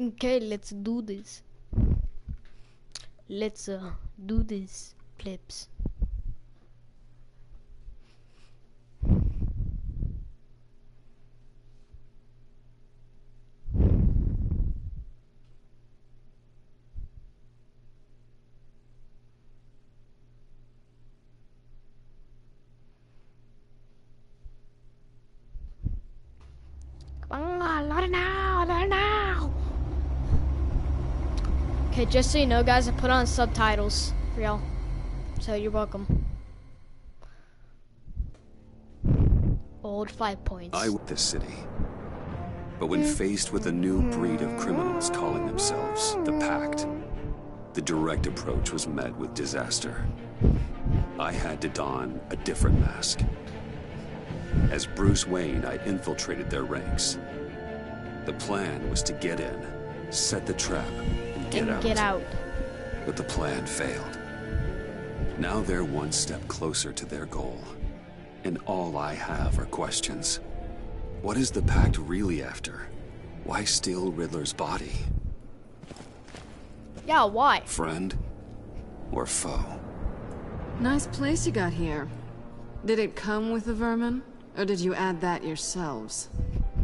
Okay, let's do this. Let's do this, plebs. Come on, load it now, load it now. Okay, just so you know, guys, I put on subtitles for y'all, so you're welcome. Old 5 points. I with this city. But when faced with a new breed of criminals calling themselves the Pact, the direct approach was met with disaster. I had to don a different mask. As Bruce Wayne, I infiltrated their ranks. The plan was to get in, set the trap, and get out. But the plan failed. Now they're one step closer to their goal. And all I have are questions. What is the Pact really after? Why steal Riddler's body? Yeah, why? Friend or foe? Nice place you got here. Did it come with the vermin? Or did you add that yourselves?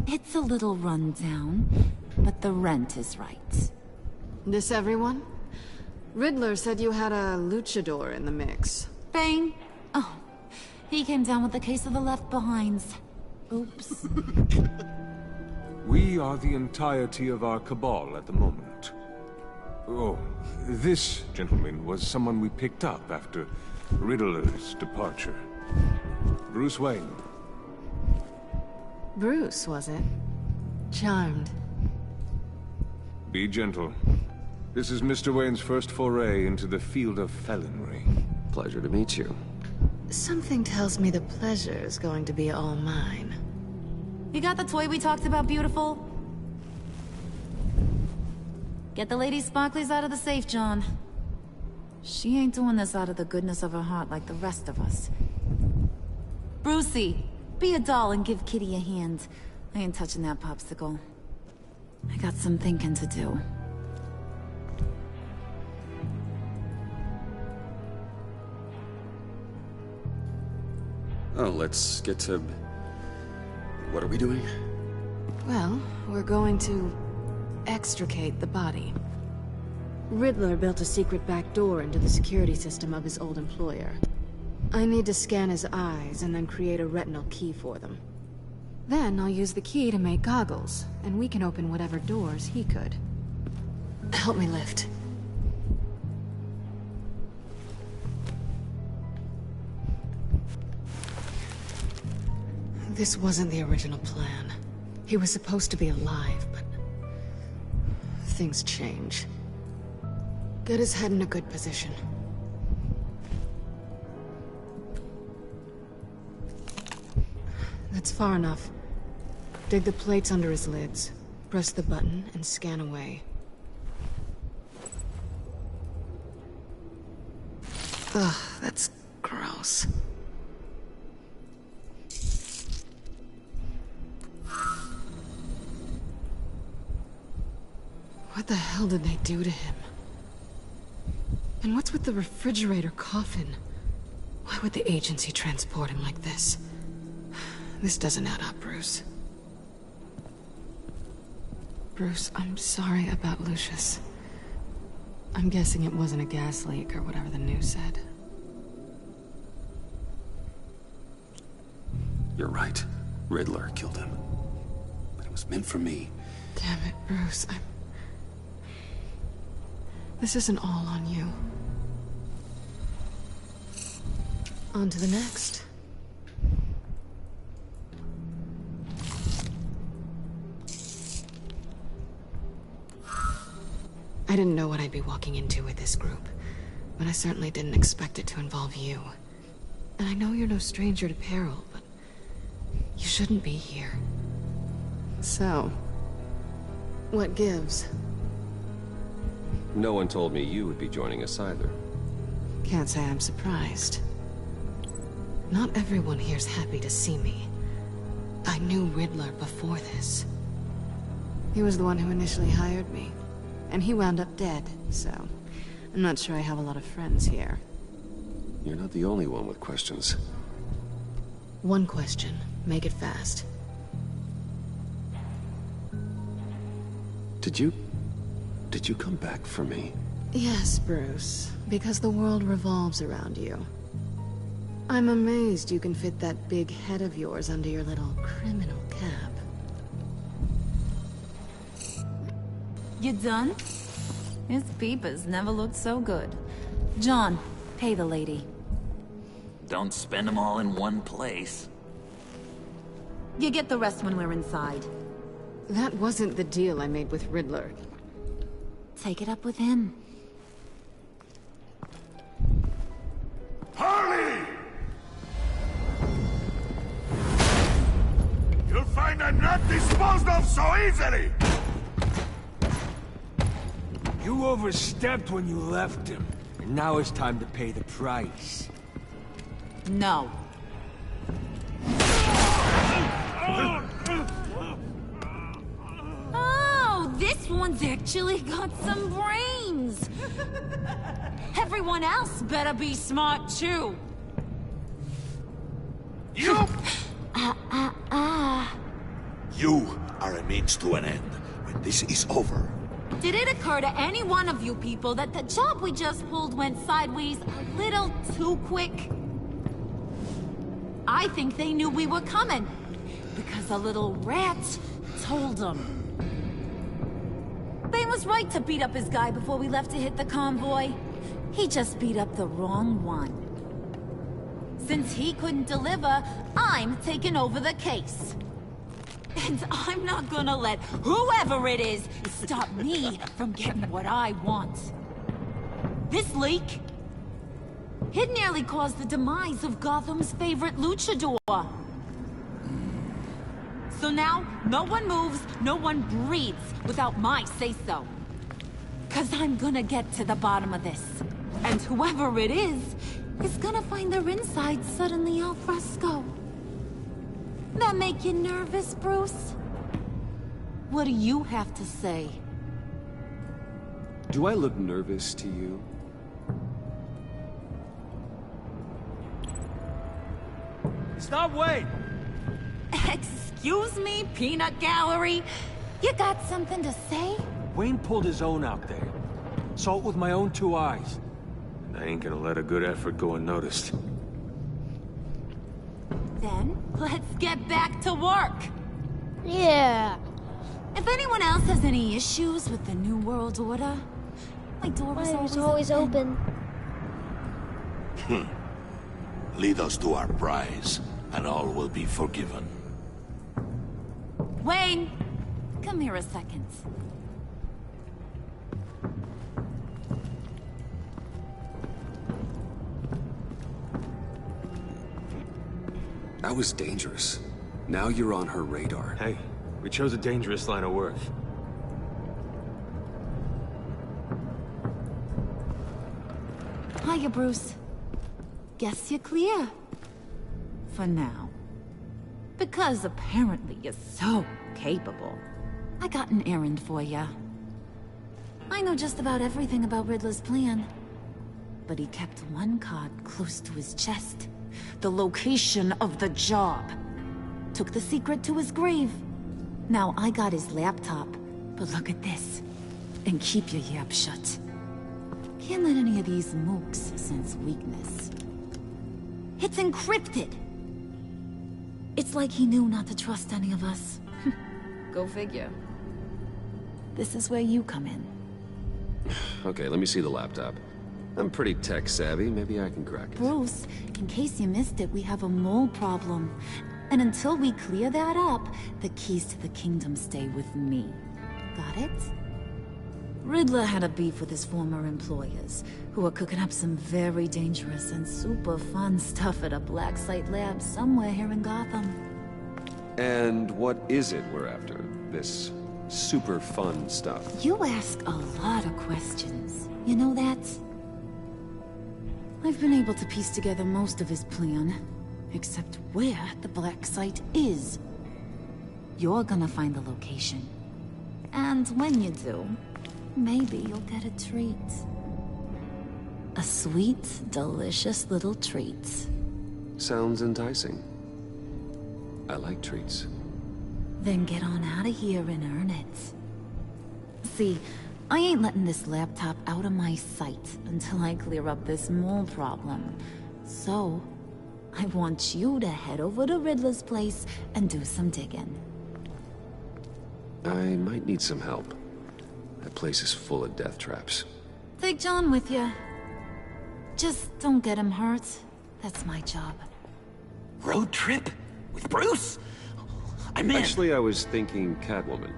It's a little run down, but the rent is right. This everyone? Riddler said you had a luchador in the mix. Bane? Oh, he came down with a case of the left behinds. Oops. We are the entirety of our cabal at the moment. Oh, this gentleman was someone we picked up after Riddler's departure. Bruce Wayne. Bruce, was it? Charmed. Be gentle. This is Mr. Wayne's first foray into the field of felonry. Pleasure to meet you. Something tells me the pleasure is going to be all mine. You got the toy we talked about, beautiful? Get the lady sparklies out of the safe, John. She ain't doing this out of the goodness of her heart like the rest of us. Brucey, be a doll and give Kitty a hand. I ain't touching that popsicle. I got some thinking to do. Oh, let's get to... What are we doing? Well, we're going to extricate the body. Riddler built a secret back door into the security system of his old employer. I need to scan his eyes and then create a retinal key for them. Then I'll use the key to make goggles, and we can open whatever doors he could. Help me lift. This wasn't the original plan. He was supposed to be alive, but... things change. Get his head in a good position. That's far enough. Dig the plates under his lids. Press the button and scan away. Ugh, that's gross. What the hell did they do to him? And what's with the refrigerator coffin? Why would the agency transport him like this? This doesn't add up, Bruce. Bruce, I'm sorry about Lucius. I'm guessing it wasn't a gas leak or whatever the news said. You're right. Riddler killed him. But it was meant for me. Damn it, Bruce. This isn't all on you. On to the next. I didn't know what I'd be walking into with this group, but I certainly didn't expect it to involve you. And I know you're no stranger to peril, but you shouldn't be here. So, what gives? No one told me you would be joining us either. Can't say I'm surprised. Not everyone here's happy to see me. I knew Riddler before this. He was the one who initially hired me. And he wound up dead, so I'm not sure I have a lot of friends here. You're not the only one with questions. One question. Make it fast. Did you come back for me? Yes, Bruce. Because the world revolves around you. I'm amazed you can fit that big head of yours under your little criminal cap. You done? His peepers never looked so good. John, pay the lady. Don't spend them all in one place. You get the rest when we're inside. That wasn't the deal I made with Riddler. Take it up with him. Harley! You'll find I'm not disposed of so easily! You overstepped when you left him, and now it's time to pay the price. No. Oh, this one's actually got some brains. Everyone else better be smart too. You! You are a means to an end. When this is over, Did it occur to any one of you people that the job we just pulled went sideways a little too quick? I think they knew we were coming, because a little rat told them. Bane was right to beat up his guy before we left to hit the convoy. He just beat up the wrong one. Since he couldn't deliver, I'm taking over the case. And I'm not gonna let whoever it is stop me from getting what I want. This leak, it nearly caused the demise of Gotham's favorite luchador. So now, no one moves, no one breathes without my say-so. 'Cause I'm gonna get to the bottom of this. And whoever it is gonna find their inside suddenly al fresco. That make you nervous, Bruce? What do you have to say? Do I look nervous to you? Stop, Wayne! Excuse me, peanut gallery? You got something to say? Wayne pulled his own out there. Saw it with my own 2 eyes. I ain't gonna let a good effort go unnoticed. Then, let's get back to work. Yeah. If anyone else has any issues with the New World Order, my door was It's always open. lead us to our prize, and all will be forgiven. Wayne, come here a second. That was dangerous. Now you're on her radar. Hey, we chose a dangerous line of work. Hiya, Bruce. Guess you're clear. For now. Because apparently you're so capable. I got an errand for ya. I know just about everything about Riddler's plan. But he kept one card close to his chest. The location of the job. Took the secret to his grave. Now I got his laptop. But look at this. And keep your yap shut. Can't let any of these mooks sense weakness. It's encrypted. It's like he knew not to trust any of us. Go figure. This is where you come in. Okay, let me see the laptop. I'm pretty tech savvy. Maybe I can crack it. Bruce, in case you missed it, we have a mole problem. And until we clear that up, the keys to the kingdom stay with me. Got it? Riddler had a beef with his former employers, who were cooking up some very dangerous and super fun stuff at a black site lab somewhere here in Gotham. And what is it we're after? This super fun stuff? You ask a lot of questions. You know that? I've been able to piece together most of his plan, except where the black site is. You're gonna find the location. And when you do, maybe you'll get a treat. A sweet, delicious little treat. Sounds enticing. I like treats. Then get on out of here and earn it. See, I ain't letting this laptop out of my sight until I clear up this mole problem. So, I want you to head over to Riddler's place and do some digging. I might need some help. That place is full of death traps. Take John with you. Just don't get him hurt. That's my job. Road trip? With Bruce? I'm in. Actually, I was thinking Catwoman.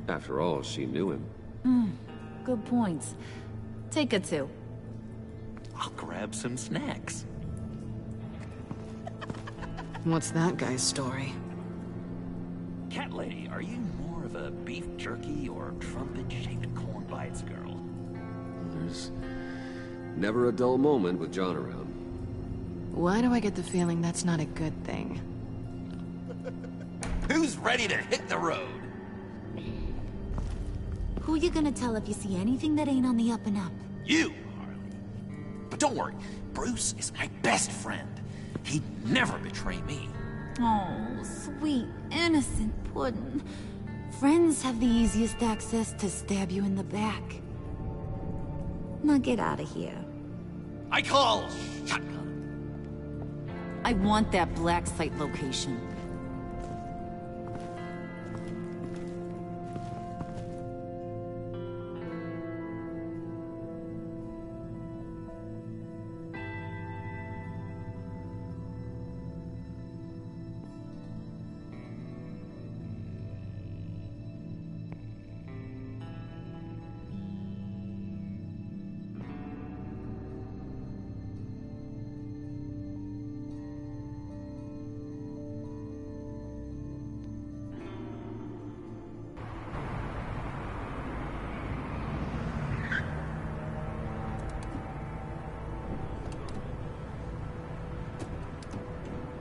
After all, she knew him. Good points. Take it too. I'll grab some snacks. What's that guy's story? Cat lady, are you more of a beef jerky or trumpet-shaped corn bites girl? There's never a dull moment with John around. Why do I get the feeling that's not a good thing? Who's ready to hit the road? Who you gonna tell if you see anything that ain't on the up and up? You, Harley. But don't worry, Bruce is my best friend. He'd never betray me. Oh, sweet, innocent puddin'. Friends have the easiest access to stab you in the back. Now get out of here. I call shotgun. I want that black site location.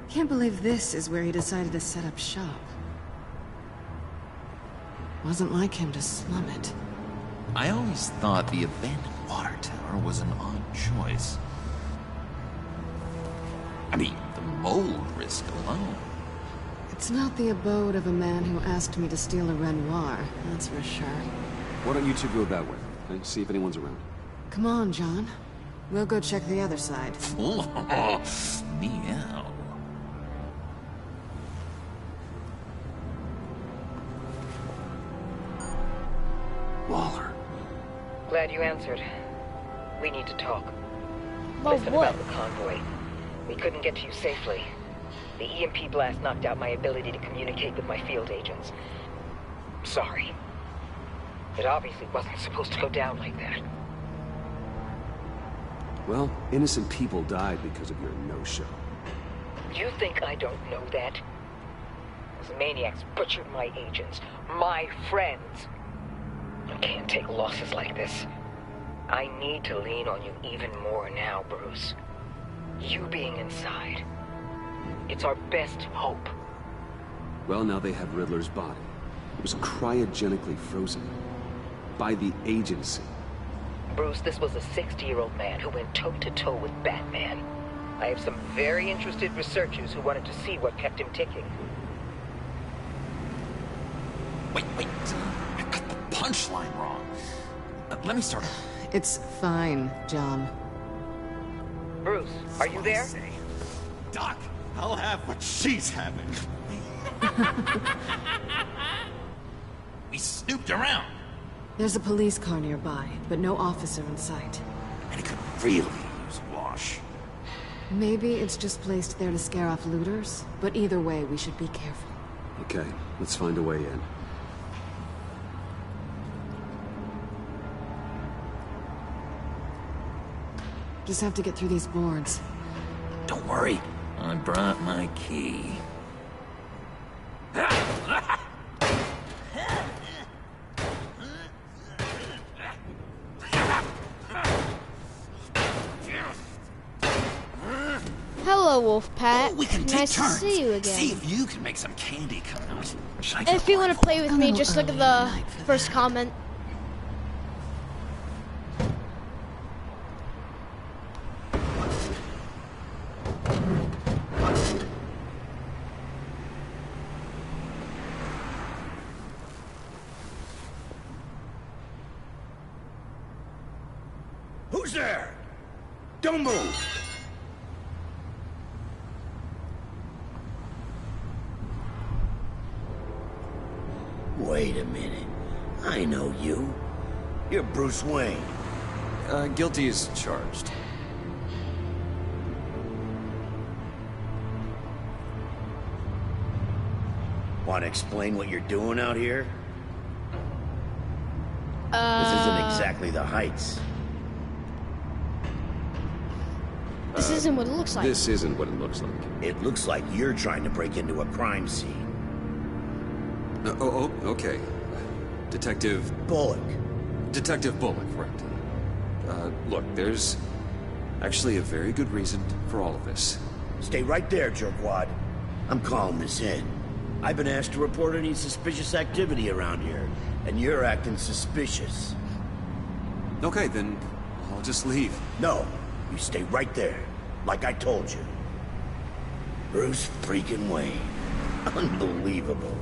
Can't believe this is where he decided to set up shop. Wasn't like him to slum it. I always thought the abandoned water tower was an odd choice. I mean, the mold risk alone. It's not the abode of a man who asked me to steal a Renoir, that's for sure. Why don't you two go that way? Okay? See if anyone's around. Come on, John. We'll go check the other side. Meow. Waller. Glad you answered. We need to talk. About Listen what? about the convoy. We couldn't get to you safely. The EMP blast knocked out my ability to communicate with my field agents. Sorry. It obviously wasn't supposed to go down like that. Well, innocent people died because of your no-show. You think I don't know that? Those maniacs butchered my agents, my friends. I can't take losses like this. I need to lean on you even more now, Bruce. You being inside. It's our best hope. Well, now they have Riddler's body. It was cryogenically frozen. By the agency. Bruce, this was a 60-year-old man who went toe-to-toe with Batman. I have some very interested researchers who wanted to see what kept him ticking. Wait. I got the punchline wrong. Let me start. It's fine, John. Bruce, are you there? Doc, I'll have what she's having. We snooped around. There's a police car nearby, but no officer in sight. And it could really use a wash. Maybe it's just placed there to scare off looters, but either way, we should be careful. Okay, let's find a way in. Just have to get through these boards. Don't worry, I brought my key. Hello, Wolfpack. Oh, we can take Nice turns. to see you again. See if you can make some candy come out. Should I get If you want to rifle? play with me, just look at the first comment. Who's there? Don't move! Wait a minute. I know you. You're Bruce Wayne. Guilty as charged. Want to explain what you're doing out here? This isn't exactly the Heights. This isn't what it looks like. This isn't what it looks like. It looks like you're trying to break into a crime scene. Okay. Detective Bullock. right. Look, there's actually a very good reason for all of this. Stay right there, jerkwad. I'm calling this in. I've been asked to report any suspicious activity around here, and you're acting suspicious. Okay, then I'll just leave. No, you stay right there, like I told you. Bruce freaking Wayne. Unbelievable.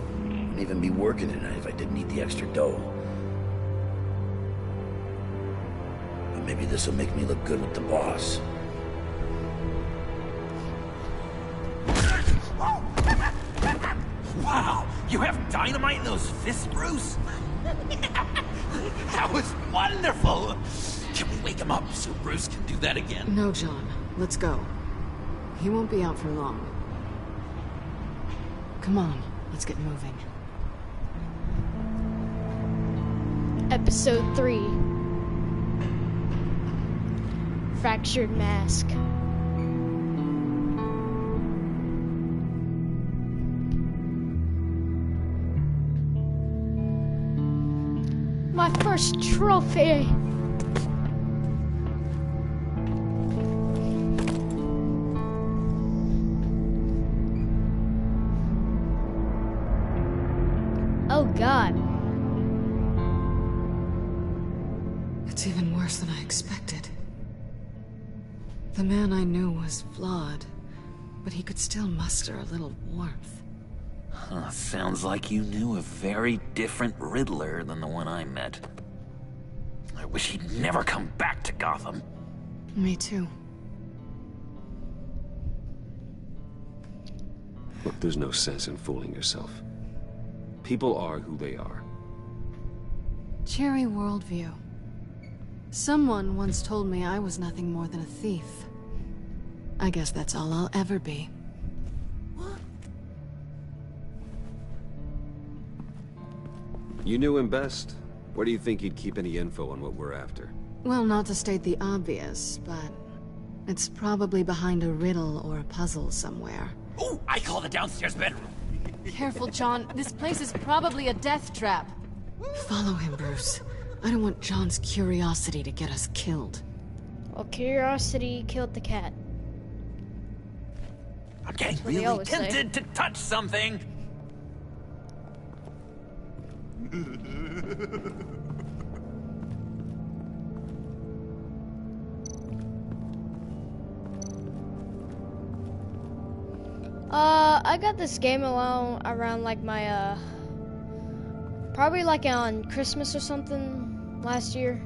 Wouldn't even be working tonight if I didn't need the extra dough. But maybe this'll make me look good with the boss. Wow, you have dynamite in those fists, Bruce? That was wonderful. Can we wake him up so Bruce can do that again? No, John. Let's go. He won't be out for long. Come on, let's get moving. Episode 3. Fractured Mask. My first trophy. Oh God. It's even worse than I expected. The man I knew was flawed, but he could still muster a little warmth. Huh, sounds like you knew a very different Riddler than the one I met. I wish he'd never come back to Gotham. Me too. Look, there's no sense in fooling yourself. People are who they are. Cherry worldview. Someone once told me I was nothing more than a thief. I guess that's all I'll ever be. You knew him best. Where do you think he'd keep any info on what we're after? Well, not to state the obvious, but it's probably behind a riddle or a puzzle somewhere. Oh, I call the downstairs bedroom. Careful, John. This place is probably a death trap. Follow him, Bruce. I don't want John's curiosity to get us killed. Well, curiosity killed the cat. I'm getting what they really always say. tempted to touch something. I got this game around like my, probably like on Christmas or something last year.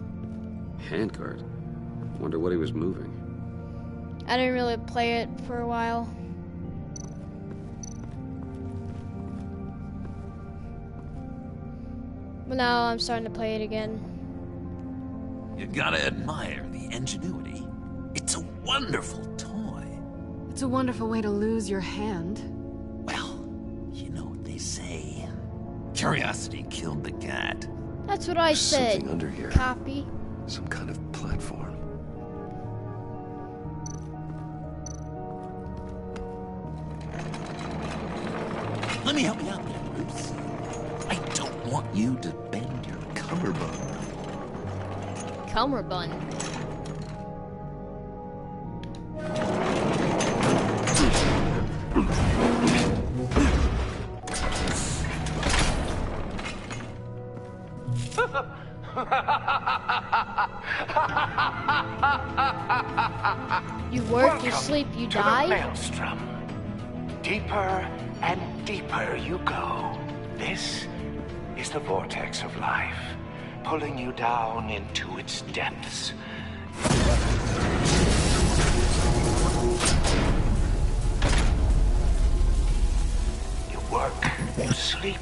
Handcart. Wonder what he was moving. I didn't really play it for a while. But now I'm starting to play it again. You gotta admire the ingenuity. It's a wonderful toy. It's a wonderful way to lose your hand. Well, you know what they say. Curiosity killed the cat. That's what I There's said. something under here. Copy. Some kind of platform. Let me help you out there, Bruce. I don't want you to bend your cummerbund. Cummerbund. You work, you Welcome sleep, you to die? the Maelstrom. Deeper and deeper you go. This is the vortex of life, pulling you down into its depths. You work, you sleep,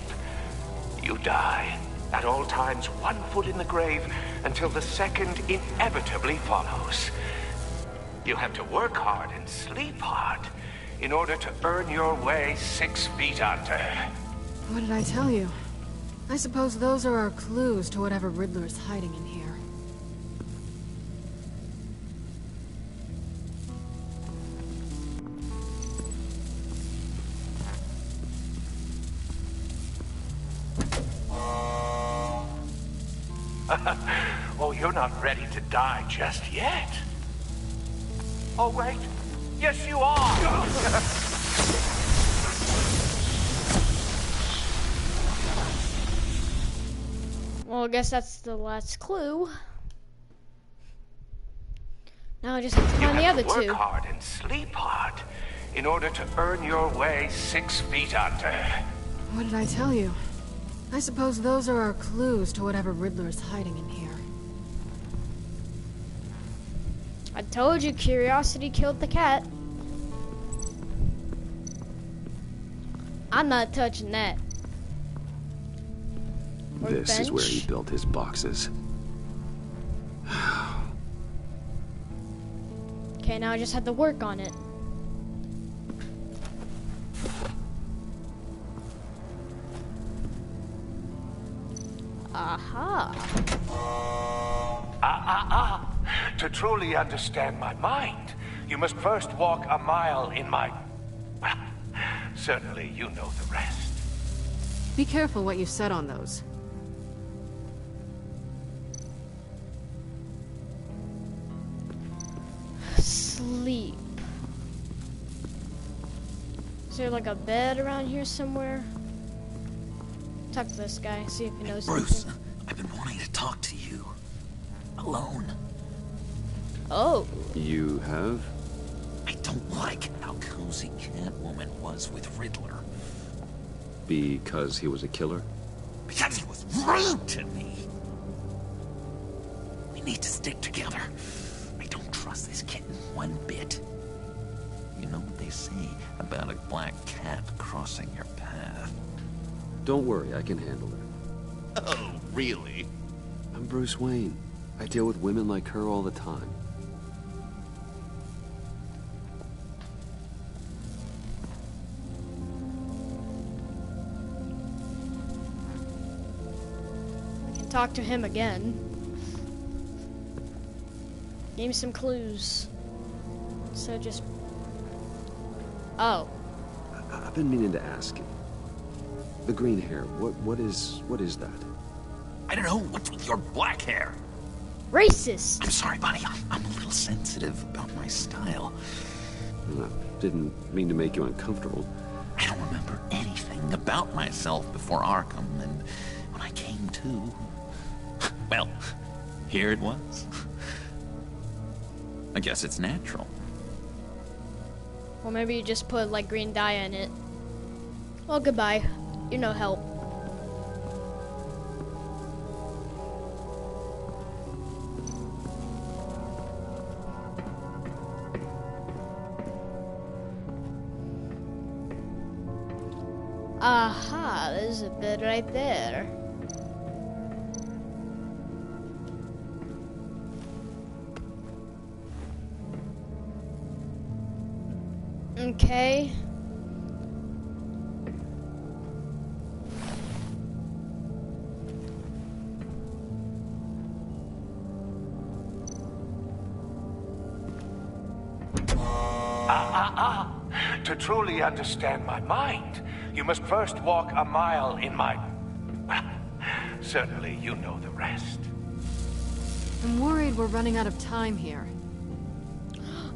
you die. At all times, one foot in the grave until the second inevitably follows. You have to work hard and sleep hard in order to earn your way 6 feet under. What did I tell you? I suppose those are our clues to whatever Riddler's hiding in here. Oh, you're not ready to die just yet. Oh, wait. Yes, you are. Well, I guess that's the last clue. Now I just have to find the other two. Work hard and sleep hard in order to earn your way 6 feet under. What did I tell you? I suppose those are our clues to whatever Riddler's hiding in here. I told you curiosity killed the cat. I'm not touching that. This is where he built his boxes. Okay, now I just have to work on it. Aha. To truly understand my mind, you must first walk a mile in my... Well, certainly you know the rest. Be careful what you said on those. Sleep. Is there like a bed around here somewhere? Talk to this guy, see if he knows Bruce, something. I've been wanting to talk to you. Alone. Oh. You have? I don't like how cozy Catwoman was with Riddler. Because he was a killer? Because he was rude to me. We need to stick together. I don't trust this kitten one bit. You know what they say about a black cat crossing your path? Don't worry, I can handle it. Oh, really? I'm Bruce Wayne. I deal with women like her all the time. I can talk to him again. Give me some clues. So just... Oh. I've been meaning to ask you. The green hair, what is that? I don't know. What's with your black hair? Racist! I'm sorry, buddy. I'm a little sensitive about my style. I didn't mean to make you uncomfortable. I don't remember anything about myself before Arkham, and when I came to... Well, here it was. I guess it's natural. Or maybe you just put like green dye in it. Well, goodbye. You're no help. Aha, there's a bed right there. Okay. To truly understand my mind, you must first walk a mile in my... Well, certainly you know the rest. I'm worried we're running out of time here.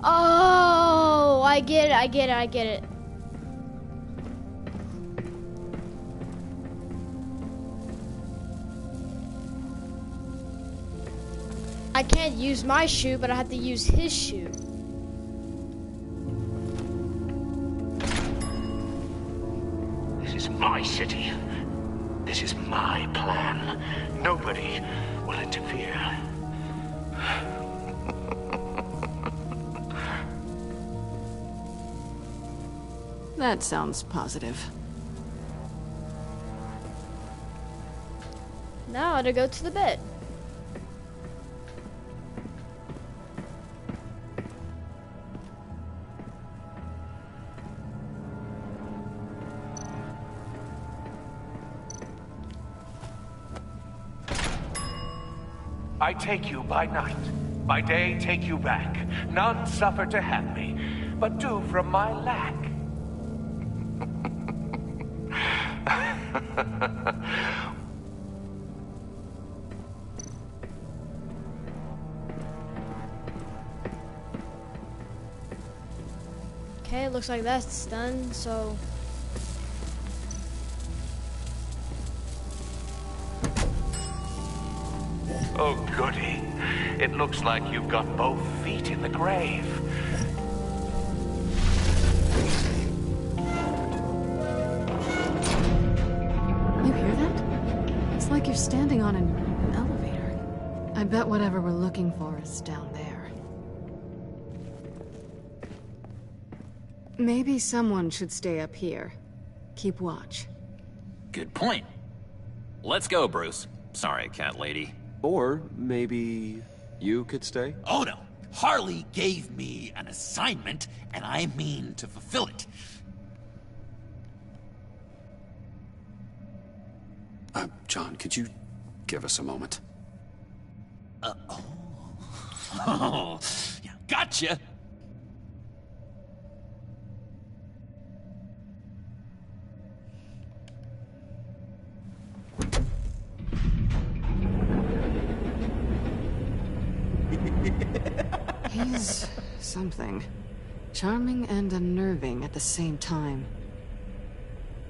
Oh, I get it. I can't use my shoe, but I have to use his shoe. This is my city. This is my plan. Nobody will interfere. That sounds positive. Now to go to the bed. I take you by night. By day, take you back. None suffer to have me, but do from my lack. Okay, looks like that's done, so... Oh, goody. It looks like you've got both feet in the grave. You hear that? It's like you're standing on an elevator. I bet whatever we're looking for is down there. Maybe someone should stay up here. Keep watch. Good point. Let's go, Bruce. Sorry, cat lady. Or maybe you could stay? Oh no. Harley gave me an assignment, and I mean to fulfill it. John, could you give us a moment? Oh, yeah, gotcha. He's something. Charming and unnerving at the same time.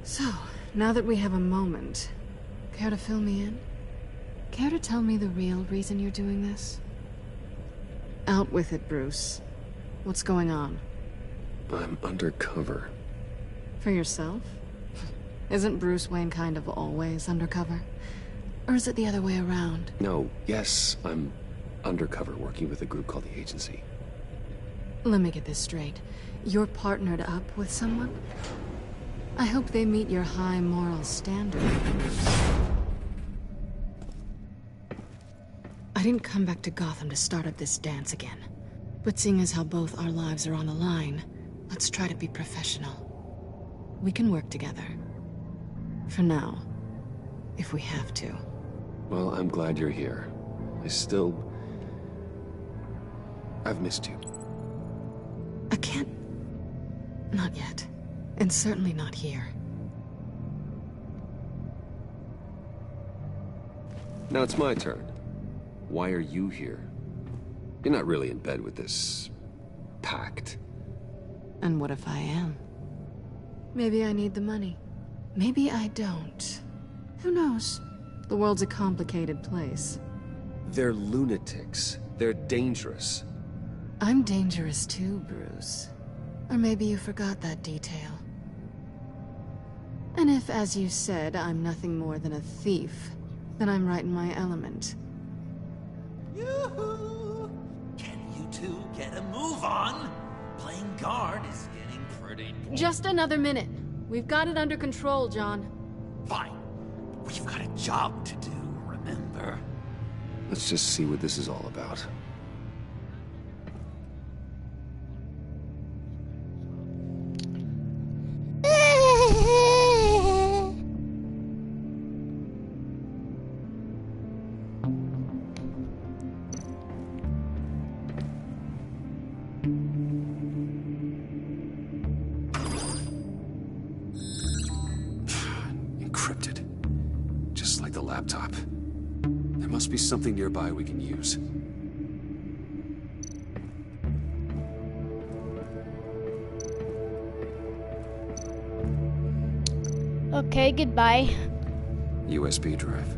So, now that we have a moment, care to fill me in? Care to tell me the real reason you're doing this? Out with it, Bruce. What's going on? I'm undercover. For yourself? Isn't Bruce Wayne kind of always undercover? Or is it the other way around? No, yes, I'm undercover working with a group called the Agency. Let me get this straight. You're partnered up with someone? I hope they meet your high moral standard. I didn't come back to Gotham to start up this dance again. But seeing as how both our lives are on the line, let's try to be professional. We can work together. For now. If we have to. Well, I'm glad you're here. I've missed you. I can't... Not yet. And certainly not here. Now it's my turn. Why are you here? You're not really in bed with this... pact. And what if I am? Maybe I need the money. Maybe I don't. Who knows? The world's a complicated place. They're lunatics. They're dangerous. I'm dangerous too, Bruce. Or maybe you forgot that detail. And if, as you said, I'm nothing more than a thief, then I'm right in my element. Yoo-hoo! Can you two get a move on? Playing guard is getting pretty boring. Just another minute. We've got it under control, John. Fine. We've got a job to do, remember? Let's just see what this is all about. Encrypted. Just like the laptop. There must be something nearby we can use. Okay, goodbye. USB drive.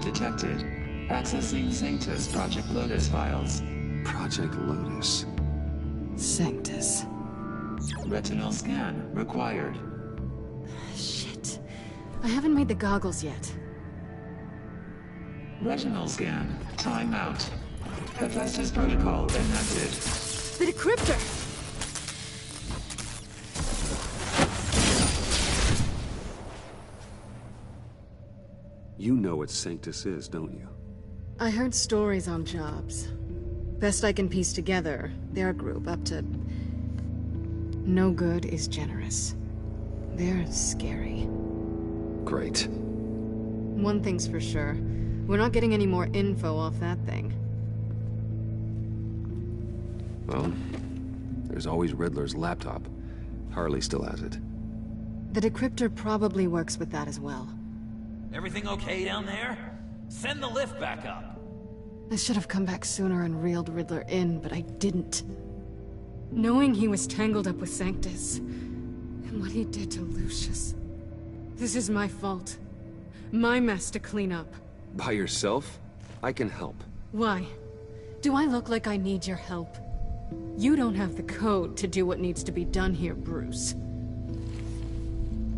detected. Accessing Sanctus Project Lotus files. Project Lotus. Sanctus. Retinal scan required. Shit. I haven't made the goggles yet. Retinal scan. Timeout. Hephaestus protocol enacted. The decryptor! You know what Sanctus is, don't you? I heard stories on jobs. Best I can piece together, their group up to... No good is generous. They're scary. Great. One thing's for sure. We're not getting any more info off that thing. Well, there's always Riddler's laptop. Harley still has it. The decryptor probably works with that as well. Everything okay down there? Send the lift back up. I should have come back sooner and reeled Riddler in, but I didn't. Knowing he was tangled up with Sanctus, and what he did to Lucius. This is my fault. My mess to clean up. By yourself? I can help. Why? Do I look like I need your help? You don't have the code to do what needs to be done here, Bruce.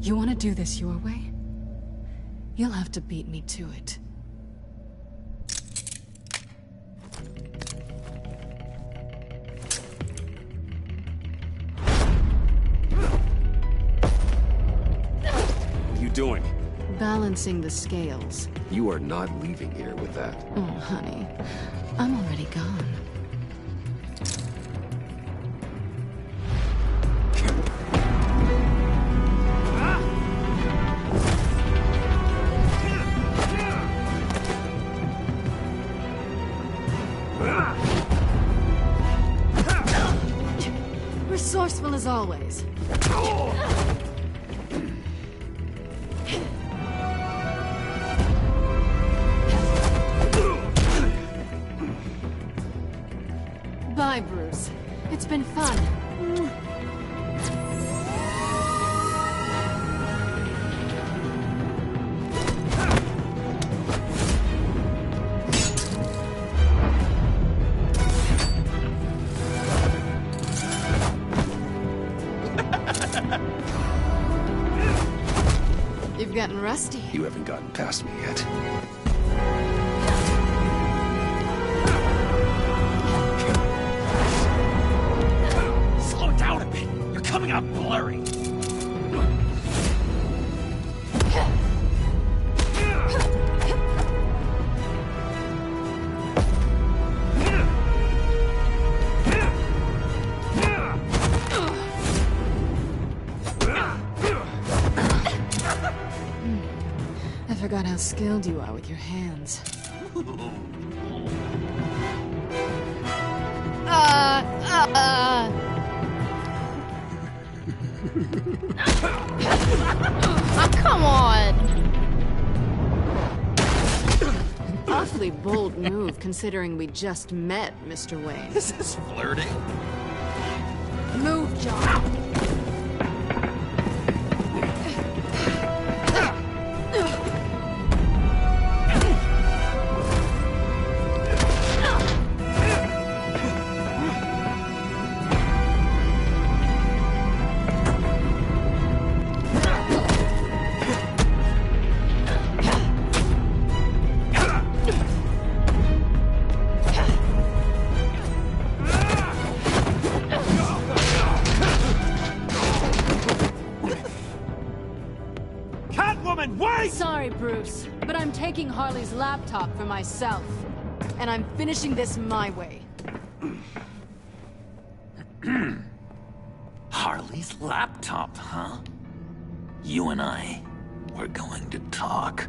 You want to do this your way? You'll have to beat me to it. What are you doing? Balancing the scales. You are not leaving here with that. Oh, honey. I'm already gone. Resourceful as always. Bye, Bruce. It's been fun. You've gotten rusty. You haven't gotten past me yet. Slow down a bit. You're coming out blurry. I forgot how skilled you are with your hands. Come on! Awfully bold move, considering we just met, Mr. Wayne. This is flirting. Move, John. Sorry, Bruce, but I'm taking Harley's laptop for myself. And I'm finishing this my way. Harley's laptop, huh? You and I, we're going to talk.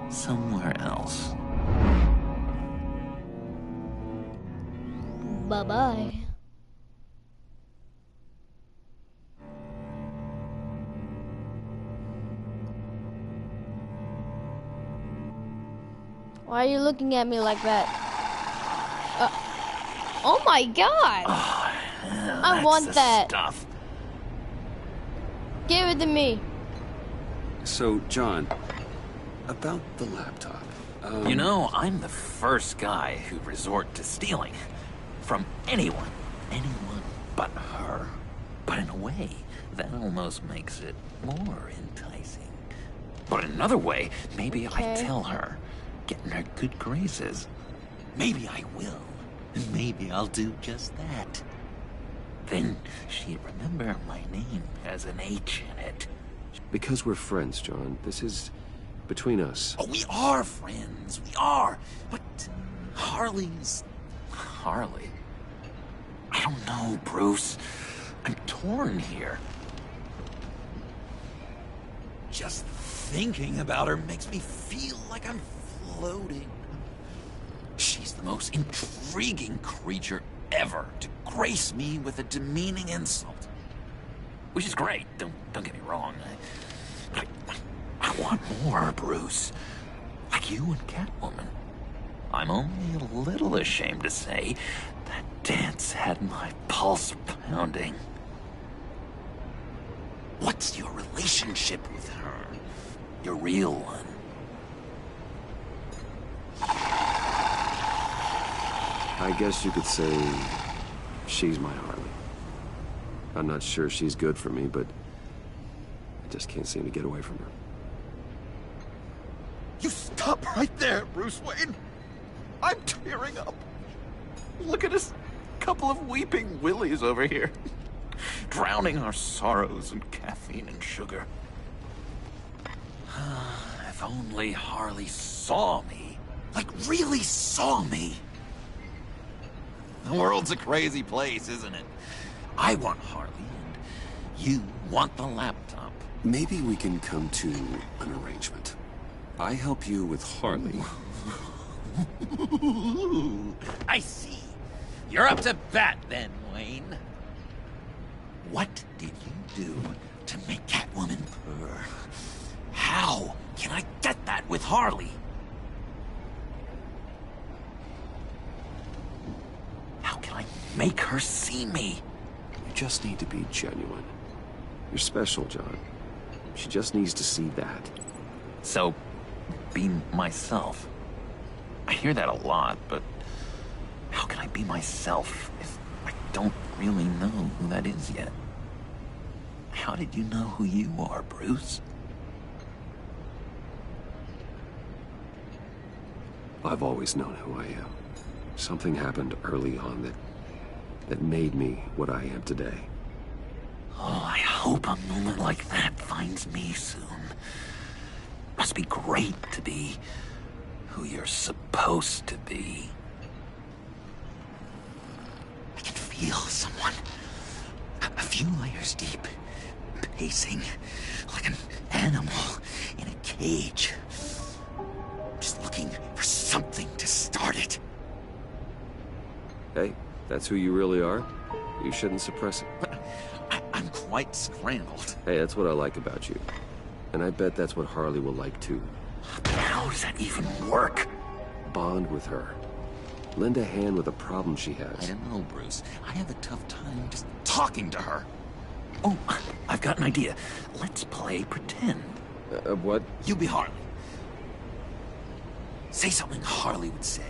Somewhere else. Bye-bye. Why are you looking at me like that? Oh my god! I want that. Stuff. Give it to me. So, John, About the laptop. You know, I'm the first guy who'd resort to stealing. From anyone. Anyone but her. But in a way, that almost makes it more enticing. But in another way, maybe I tell her, get in her good graces. Maybe I will. And maybe I'll do just that. Then she'd remember my name has an H in it. Because we're friends, John. This is between us. Oh, we are friends. We are. But Harley's... Harley? I don't know, Bruce. I'm torn here. Just thinking about her makes me feel like I'm floating. She's the most intriguing creature ever to grace me with a demeaning insult. Which is great, don't get me wrong. I want more, Bruce. Like you and Catwoman. I'm only a little ashamed to say that dance had my pulse pounding. What's your relationship with her? Your real one? I guess you could say she's my Harley. I'm not sure she's good for me, but I just can't seem to get away from her. You stop right there, Bruce Wayne. I'm tearing up. Look at us, couple of weeping willies over here. Drowning our sorrows in caffeine and sugar. If only Harley saw me. Like, really saw me. The world's a crazy place, isn't it? I want Harley, and you want the laptop. Maybe we can come to an arrangement. I help you with Harley. I see. You're up to bat then, Wayne. What did you do to make Catwoman purr? How can I get that with Harley? How can I make her see me? You just need to be genuine. You're special, John. She just needs to see that. So, be myself. I hear that a lot, but how can I be myself if I don't really know who that is yet? How did you know who you are, Bruce? I've always known who I am. Something happened early on that made me what I am today. Oh, I hope a moment like that finds me soon. Must be great to be who you're supposed to be. I can feel someone a few layers deep, pacing like an animal in a cage. Just looking for something to start it. Hey, that's who you really are. You shouldn't suppress it. But I'm quite scrambled. Hey, that's what I like about you. And I bet that's what Harley will like too. But how does that even work? Bond with her. Lend a hand with a problem she has. I don't know, Bruce. I have a tough time just talking to her. Oh, I've got an idea. Let's play pretend. What? You be Harley. Say something Harley would say.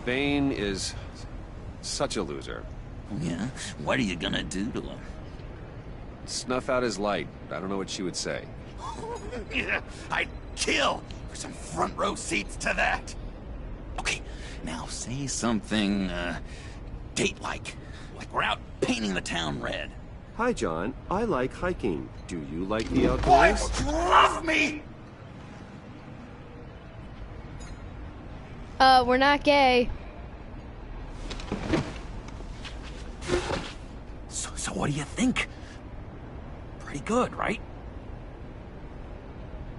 Bane is such a loser. Yeah? What are you gonna do to him? Snuff out his light. I don't know what she would say. Yeah, I'd kill for some front row seats to that. Okay, now say something, date-like. Like we're out painting the town red. Hi, John. I like hiking. Do you like the outdoors? Boy, love me! We're not gay. So what do you think? Pretty good, right?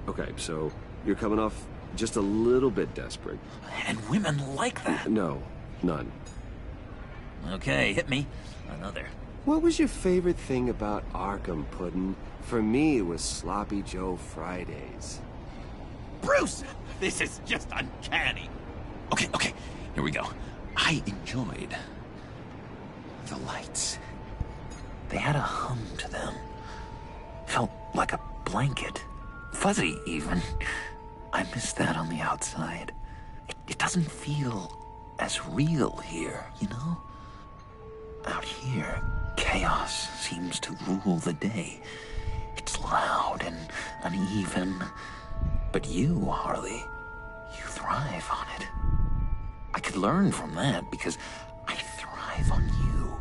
Okay, so you're coming off just a little bit desperate. And women like that. No, none. Okay, hit me. Another. What was your favorite thing about Arkham, Puddin'? For me, it was Sloppy Joe Fridays. Bruce! This is just uncanny. Okay, here we go. I enjoyed the lights. They had a hum to them. felt like a blanket. Fuzzy, even. I miss that on the outside. It doesn't feel as real here, you know? Out here, chaos seems to rule the day. It's loud and uneven. But you, Harley, you thrive on it. I could learn from that because I thrive on you.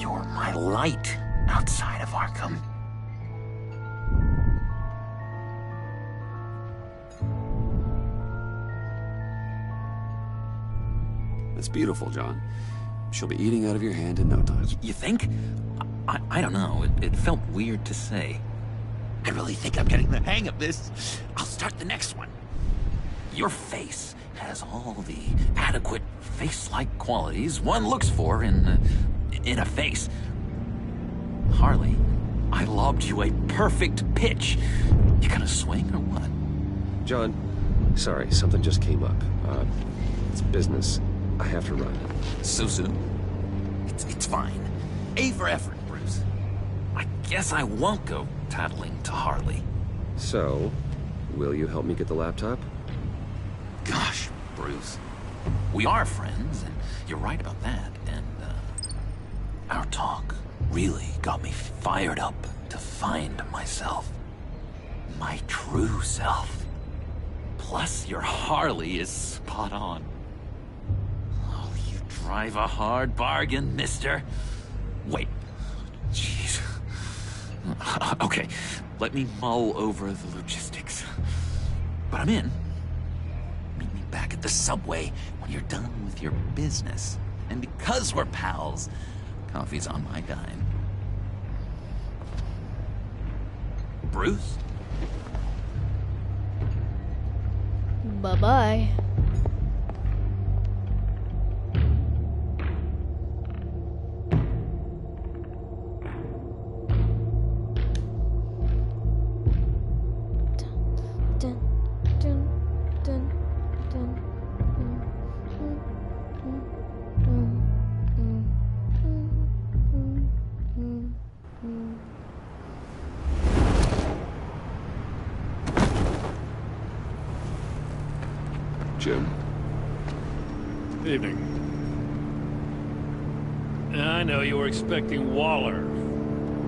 You're my light outside of Arkham. That's beautiful, John. She'll be eating out of your hand in no time. You think? I don't know. It felt weird to say. I really think I'm getting the hang of this. I'll start the next one. Your face has all the adequate face-like qualities one looks for in a face. Harley, I lobbed you a perfect pitch. You gonna swing or what? John, sorry, something just came up. It's business. I have to run. So soon? It's fine. A for effort, Bruce. I guess I won't go tattling to Harley. So, will you help me get the laptop? Gosh, Bruce. We are friends, and you're right about that. And, our talk really got me fired up to find myself. My true self. Plus, your Harley is spot on. Oh, you drive a hard bargain, mister. Wait. Jeez. Okay, let me mull over the logistics. But I'm in. Meet me back at the subway when you're done with your business. And because we're pals, coffee's on my dime. Bruce? Bye-bye. Jim? Evening. I know you were expecting Waller.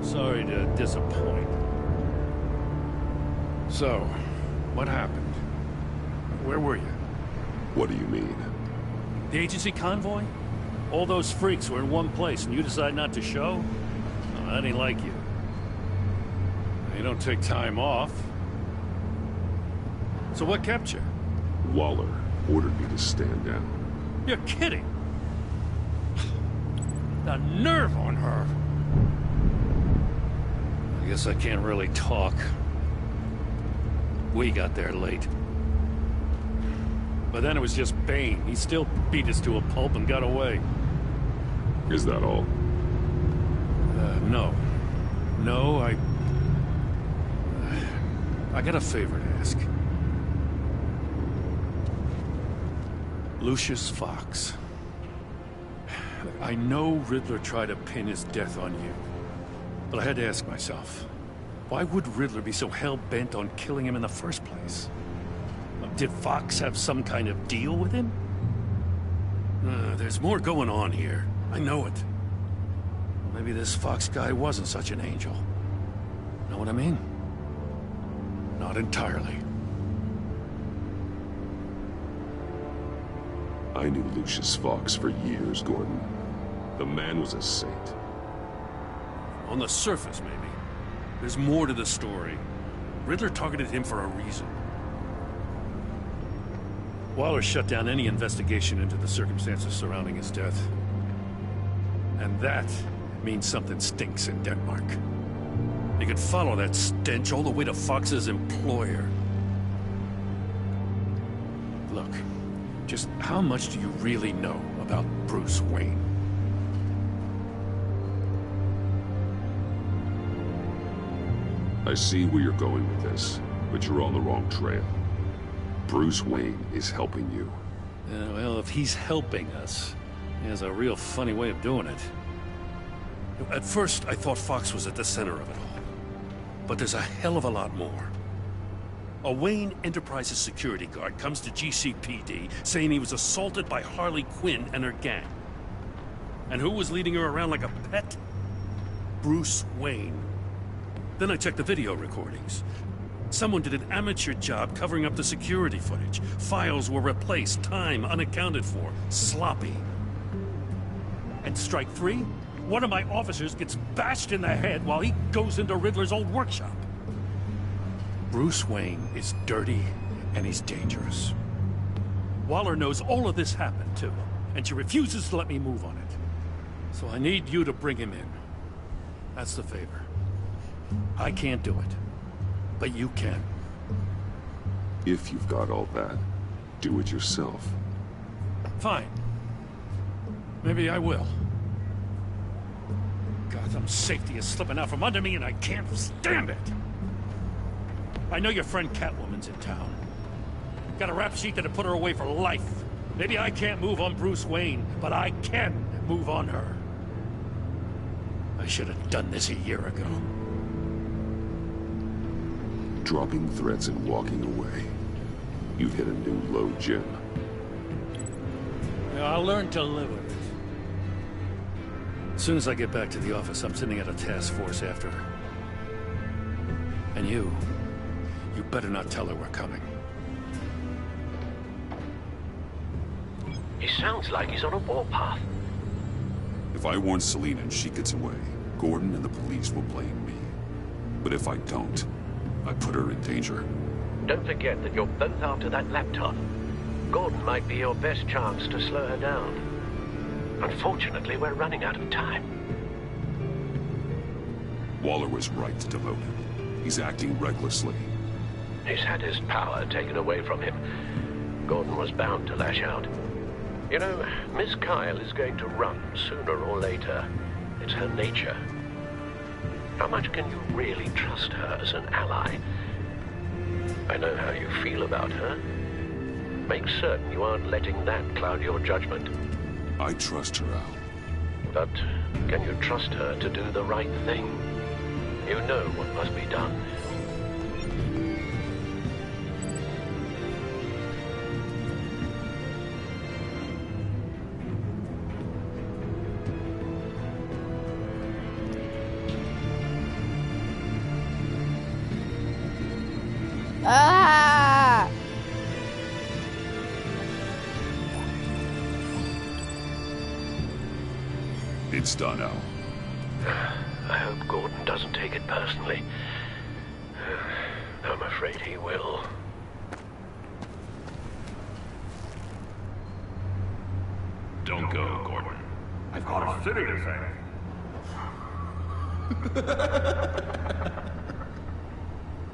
Sorry to disappoint. So, what happened? Where were you? What do you mean? The agency convoy? All those freaks were in one place and you decide not to show? Oh, that ain't like you. You don't take time off. So what kept you? Waller ordered me to stand down. You're kidding. The nerve on her. I guess I can't really talk. We got there late. But then it was just Bane. He still beat us to a pulp and got away. Is that all? No. No, I got a favor to ask. Lucius Fox. I know Riddler tried to pin his death on you, but I had to ask myself, why would Riddler be so hell-bent on killing him in the first place? Did Fox have some kind of deal with him? There's more going on here. I know it. Maybe this Fox guy wasn't such an angel. Know what I mean? Not entirely. I knew Lucius Fox for years, Gordon. The man was a saint. On the surface, maybe. There's more to the story. Riddler targeted him for a reason. Waller shut down any investigation into the circumstances surrounding his death. And that means something stinks in Denmark. You could follow that stench all the way to Fox's employer. Look, just how much do you really know about Bruce Wayne? I see where you're going with this, but you're on the wrong trail. Bruce Wayne is helping you. Well, if he's helping us, he has a real funny way of doing it. At first, I thought Fox was at the center of it all. But there's a hell of a lot more. A Wayne Enterprises security guard comes to GCPD saying he was assaulted by Harley Quinn and her gang. And who was leading her around like a pet? Bruce Wayne. Then I checked the video recordings. Someone did an amateur job covering up the security footage. Files were replaced, time unaccounted for, sloppy. And strike three? One of my officers gets bashed in the head while he goes into Riddler's old workshop. Bruce Wayne is dirty and he's dangerous. Waller knows all of this happened too, and she refuses to let me move on it. So I need you to bring him in. That's the favor. I can't do it, but you can. If you've got all that, do it yourself. Fine. Maybe I will. Gotham safety is slipping out from under me and I can't stand it. I know your friend Catwoman's in town. Got a rap sheet that'd put her away for life. Maybe I can't move on Bruce Wayne, but I can move on her. I should have done this a year ago. Dropping threats and walking away. You've hit a new low, Jim. Yeah, I'll learn to live with it. As soon as I get back to the office, I'm sending out a task force after her. And you better not tell her we're coming. He sounds like he's on a warpath. If I warn Selina and she gets away, Gordon and the police will blame me. But if I don't, I put her in danger. Don't forget that you're both after that laptop. Gordon might be your best chance to slow her down. Unfortunately, we're running out of time. Waller was right to demote him. He's acting recklessly. He's had his power taken away from him. Gordon was bound to lash out. You know, Miss Kyle is going to run sooner or later. It's her nature. How much can you really trust her as an ally? I know how you feel about her. Make certain you aren't letting that cloud your judgment. I trust her, Al. But can you trust her to do the right thing? You know what must be done. Ah! It's done, Al. I hope Gordon doesn't take it personally. I'm afraid he will. Don't go, Gordon. I've got a city to save.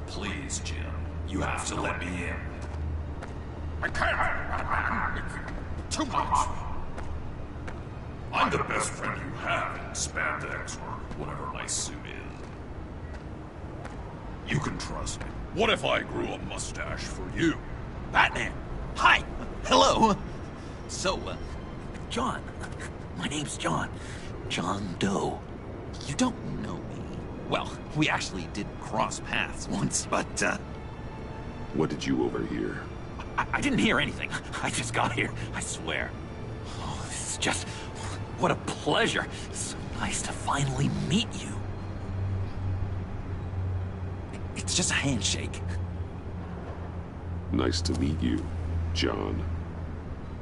Please, Jim. You have to let me in. I can't. It's too much. I'm the best friend you have in spandex or whatever my suit is. You can trust me. What if I grew a mustache for you? Batman! Hi! Hello! So, John. My name's John. John Doe. You don't know me. Well, we actually did cross paths once, but, What did you overhear? I didn't hear anything. I just got here, I swear. Oh, this is just... what a pleasure. So nice to finally meet you. It's just a handshake. Nice to meet you, John.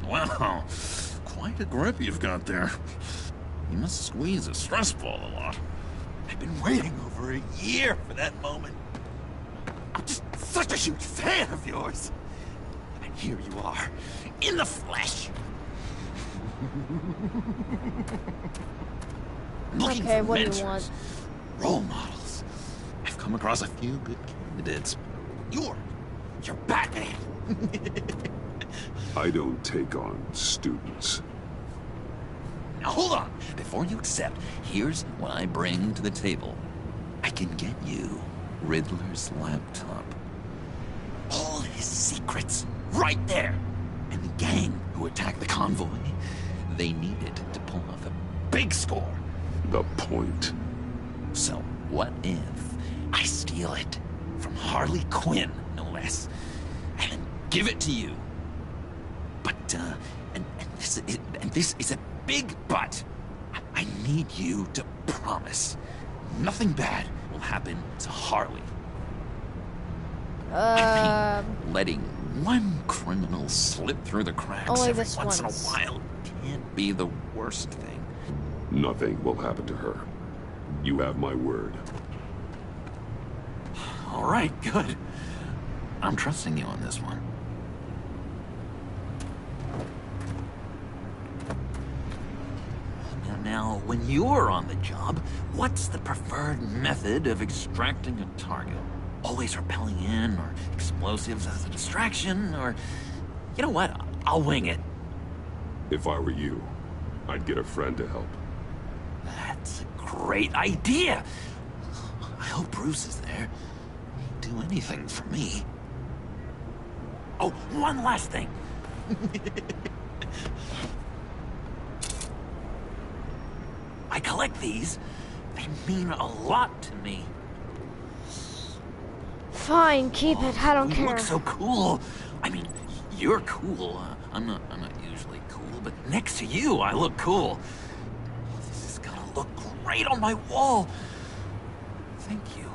Wow, quite a grip you've got there. You must squeeze a stress ball a lot. I've been waiting over a year for that moment. I'm just such a huge fan of yours. And here you are, in the flesh. Looking Okay, for what do you mentors, want? role models. I've come across a few good candidates. You're Batman. I don't take on students. Now hold on. Before you accept, here's what I bring to the table. I can get you Riddler's laptop. All his secrets, right there. And the gang who attacked the convoy, they needed to pull off a big score. The point. So what if I steal it from Harley Quinn, no less, and then give it to you. But, and this is a big but. I need you to promise nothing bad will happen to Harley. I mean, letting one criminal slip through the cracks only every this once in a once. while can't be the worst thing. Nothing will happen to her. You have my word. All right, good. I'm trusting you on this one. Now, when you're on the job, what's the preferred method of extracting a target? Always rappelling in, or explosives as a distraction, or... You know what? I'll wing it. If I were you, I'd get a friend to help. That's a great idea! I hope Bruce is there. He'd do anything for me. Oh, one last thing. I collect these. They mean a lot to me. Fine, keep it. I don't You care. look so cool. I mean, you're cool. I'm not usually cool, but next to you, I look cool. This is gonna look great on my wall. Thank you.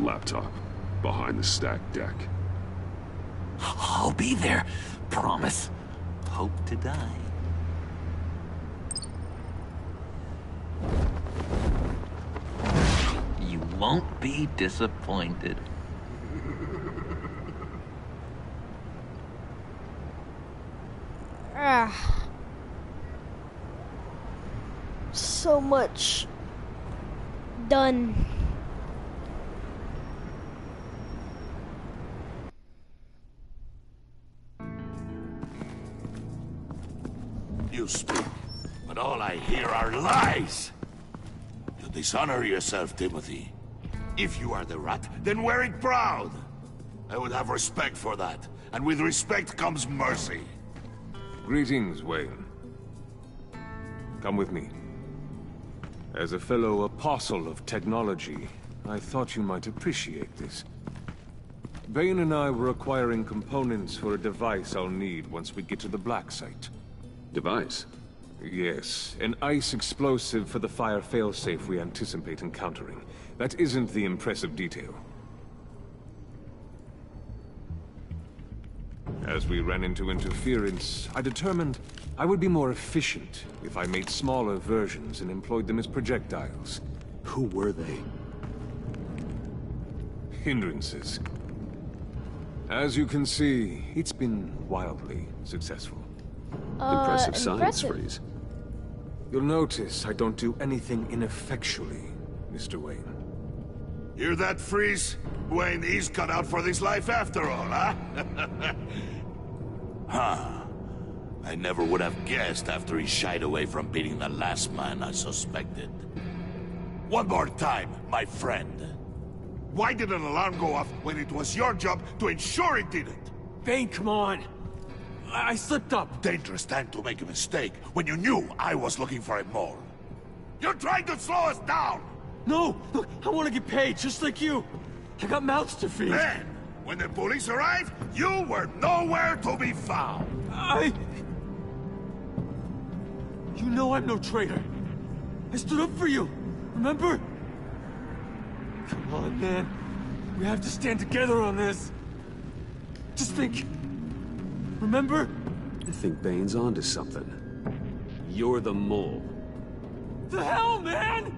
Laptop. Behind the stacked deck. I'll be there. Promise. Hope to die. You won't be disappointed. So much done. You speak, but all I hear are lies. You dishonor yourself, Timothy. If you are the rat, then wear it proud. I would have respect for that, and with respect comes mercy. Greetings, Wayne. Come with me. As a fellow apostle of technology, I thought you might appreciate this. Bane and I were acquiring components for a device I'll need once we get to the Black Site. Device? Yes, an ice explosive for the fire failsafe we anticipate encountering. That isn't the impressive detail. As we ran into interference, I determined I would be more efficient if I made smaller versions and employed them as projectiles. Who were they? Hindrances. As you can see, it's been wildly successful. Impressive science freeze. You'll notice I don't do anything ineffectually, Mr. Wayne. Hear that, Freeze? Wayne, he's cut out for this life after all, huh? Huh. I never would have guessed after he shied away from beating the last man I suspected. One more time, my friend. Why did an alarm go off when it was your job to ensure it didn't? Bane, come on. I slipped up. Dangerous time to make a mistake when you knew I was looking for a mole. You're trying to slow us down! No! Look, I want to get paid, just like you. I got mouths to feed. Then, when the police arrived, you were nowhere to be found. You know I'm no traitor. I stood up for you, remember? Come on, man. We have to stand together on this. Just think. Remember? I think Bane's onto something. You're the mole. The hell, man!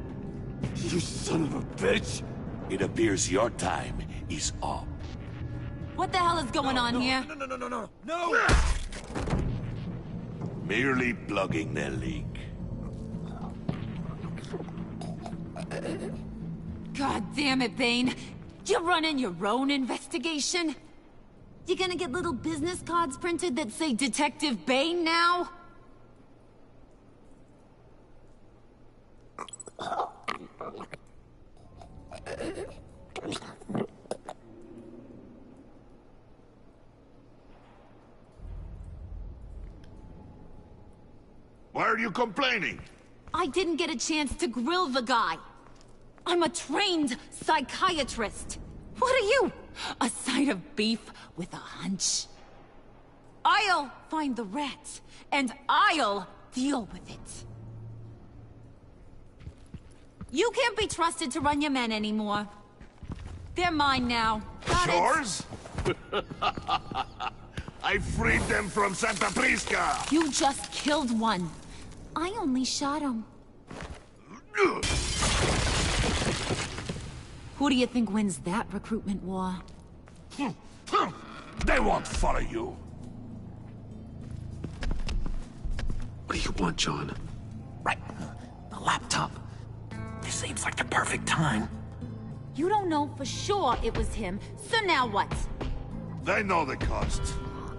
You son of a bitch! It appears your time is up. What the hell is going on here? No! Merely plugging the leak. God damn it, Bane. You running your own investigation? You gonna get little business cards printed that say Detective Bane now? Why are you complaining? I didn't get a chance to grill the guy. I'm a trained psychiatrist. What are you? A side of beef with a hunch? I'll find the rat, and I'll deal with it. You can't be trusted to run your men anymore. They're mine now. Got Yours? I freed them from Santa Prisca! You just killed one. I only shot him. Who do you think wins that recruitment war? They won't follow you. What do you want, John? Right. The laptop. This seems like the perfect time. You don't know for sure it was him, so now what? They know the cost.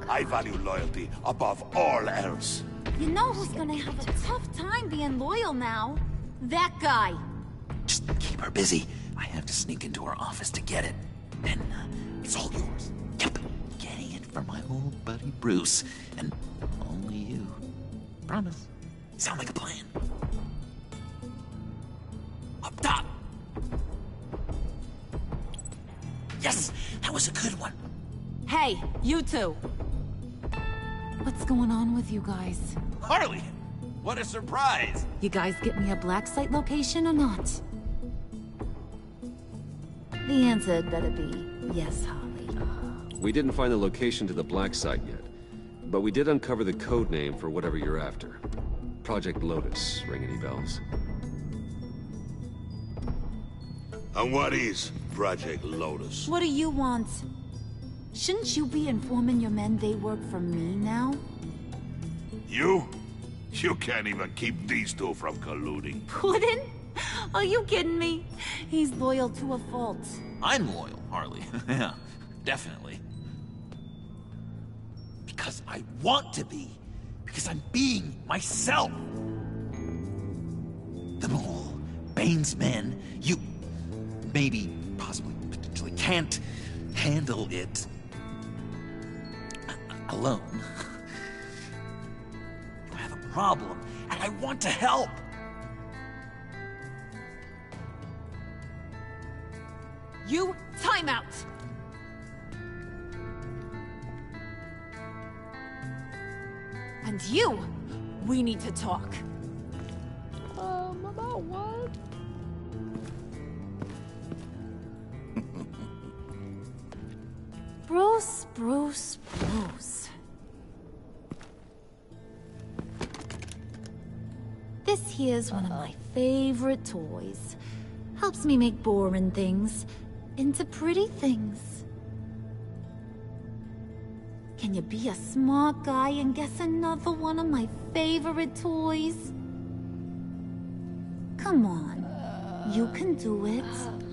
I value loyalty above all else. You know who's gonna have a tough time being loyal now? That guy. Just keep her busy. I have to sneak into her office to get it. Then, it's all yours. Yep. Getting it from my old buddy Bruce. And only you. Promise. Sound like a plan. Up top! Yes! That was a good one. Hey, you two. What's going on with you guys? Harley! What a surprise! You guys get me a black site location or not? The answer had better be yes, Harley. We didn't find the location to the black site yet, but we did uncover the code name for whatever you're after. Project Lotus. Ring any bells? And what is Project Lotus? What do you want? Shouldn't you be informing your men they work for me now? You? You can't even keep these two from colluding. Puddin'? Are you kidding me? He's loyal to a fault. I'm loyal, Harley. Yeah, definitely. Because I want to be. Because I'm being myself. The mole, Bane's men, you maybe, possibly, potentially can't handle it alone. You have a problem, and I want to help. You, time out! And you, we need to talk. About what? Bruce. This here's one of my favorite toys. Helps me make boring things into pretty things. Can you be a smart guy and guess another one of my favorite toys? Come on. You can do it.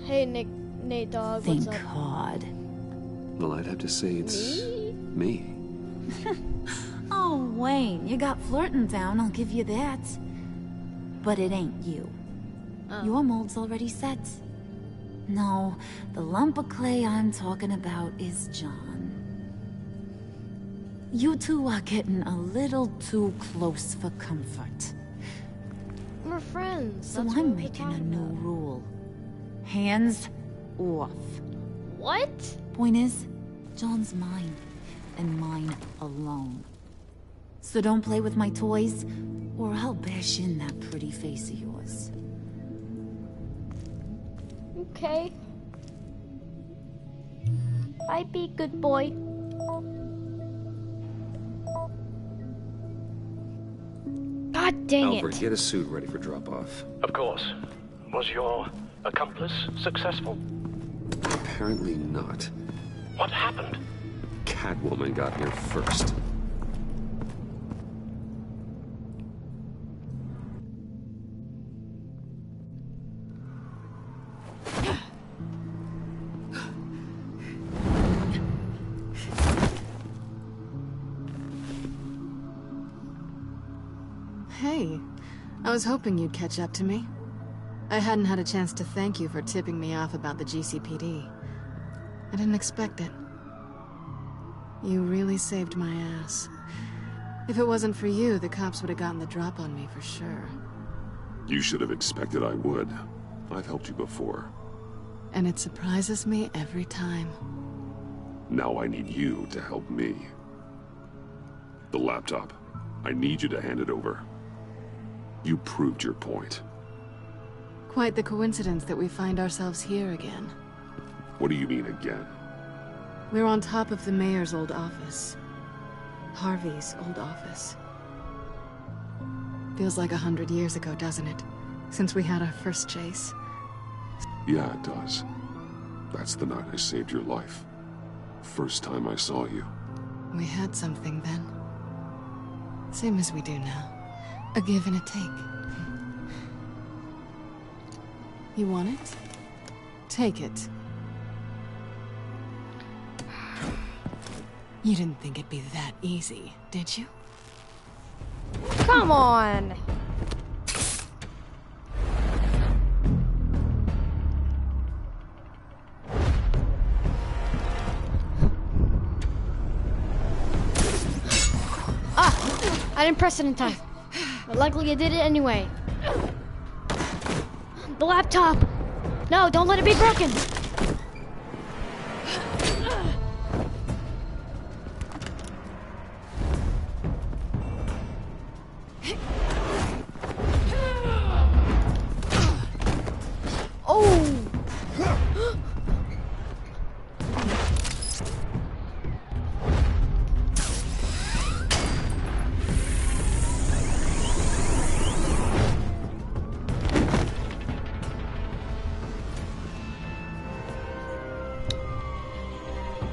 Hey, Nate Dogg, Think what's up? hard. Well, I'd have to say it's me. Oh, Wayne, you got flirting down, I'll give you that. But it ain't you. Your mold's already set. No, the lump of clay I'm talking about is John. You two are getting a little too close for comfort. We're friends. So That's I'm what we're making a talking new about. rule. Hands off. What? Point is, John's mine, and mine alone. So don't play with my toys, or I'll bash in that pretty face of yours. Okay. I be good boy. God dang Alfred, it. get a suit ready for drop-off. Of course. Was your accomplice successful? Apparently not. What happened? Catwoman got here first. Hey, I was hoping you'd catch up to me. I hadn't had a chance to thank you for tipping me off about the GCPD. I didn't expect it. You really saved my ass. If it wasn't for you, the cops would have gotten the drop on me for sure. You should have expected I would. I've helped you before. And it surprises me every time. Now I need you to help me. The laptop. I need you to hand it over. You proved your point. Quite the coincidence that we find ourselves here again. What do you mean again? We're on top of the mayor's old office. Harvey's old office. Feels like 100 years ago, doesn't it? Since we had our first chase. Yeah, it does. That's the night I saved your life. First time I saw you. We had something then. Same as we do now. A give and a take. You want it? Take it. You didn't think it'd be that easy, did you? Come on! I didn't press it in time. But luckily I did it anyway. The laptop! No, don't let it be broken!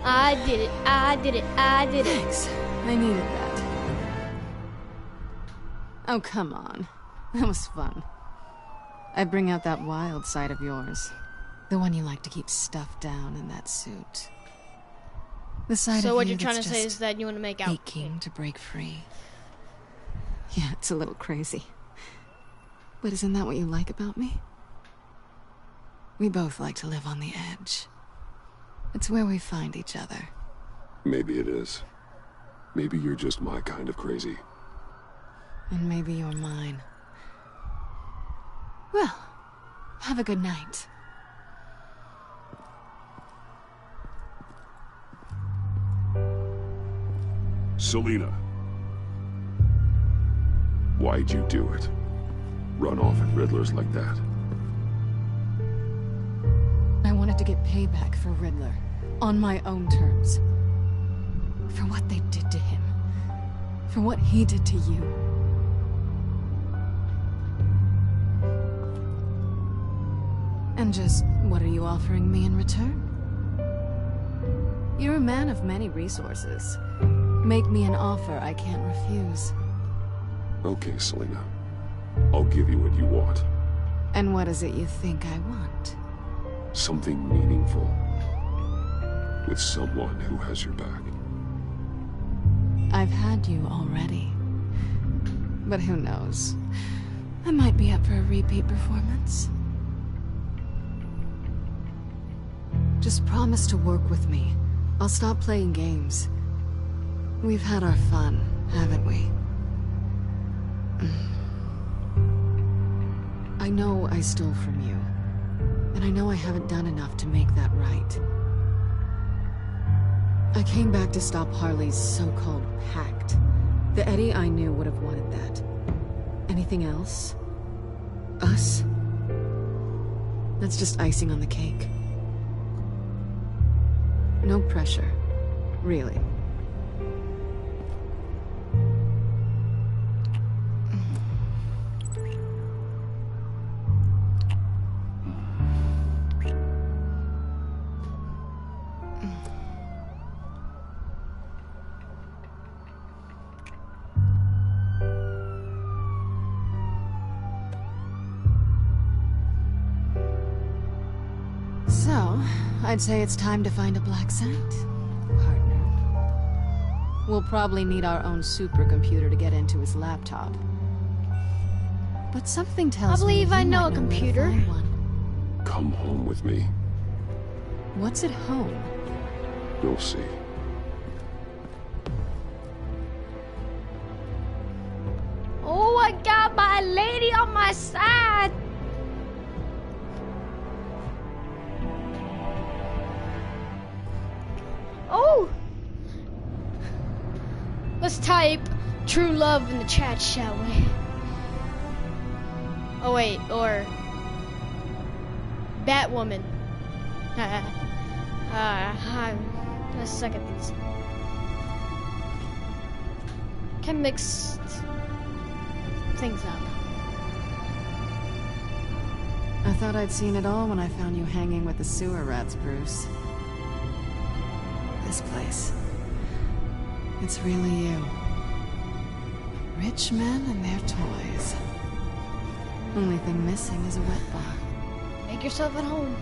I did it, I did it, I did it. Thanks. I needed that. Oh, come on. That was fun. I bring out that wild side of yours. The one you like to keep stuffed down in that suit. The side so of what you you're trying to that's say just is that you want to make out. aching to break free. Yeah, it's a little crazy. But isn't that what you like about me? We both like to live on the edge. It's where we find each other. Maybe it is. Maybe you're just my kind of crazy. And maybe you're mine. Well, have a good night. Selina. Why'd you do it? Run off at Riddler's like that? I wanted to get payback for Riddler. On my own terms. For what they did to him. For what he did to you. And just, what are you offering me in return? You're a man of many resources. Make me an offer I can't refuse. Okay, Selina. I'll give you what you want. And what is it you think I want? Something meaningful. With someone who has your back. I've had you already. But who knows? I might be up for a repeat performance. Just promise to work with me. I'll stop playing games. We've had our fun, haven't we? I know I stole from you. And I know I haven't done enough to make that right. I came back to stop Harley's so-called pact. The Eddie I knew would have wanted that. Anything else? Us? That's just icing on the cake. No pressure. Really. So, I'd say it's time to find a black site, partner. We'll probably need our own supercomputer to get into his laptop. But something tells me I believe I you know might a where to computer. find one. Come home with me. What's at home? You'll see. Oh, I got my lady on my side. type true love in the chat, shall we? Oh wait, or Batwoman. Let's suck at these. Can mix things up. I thought I'd seen it all when I found you hanging with the sewer rats, Bruce. This place. It's really you. Rich men and their toys. Only thing missing is a wet bar. Make yourself at home.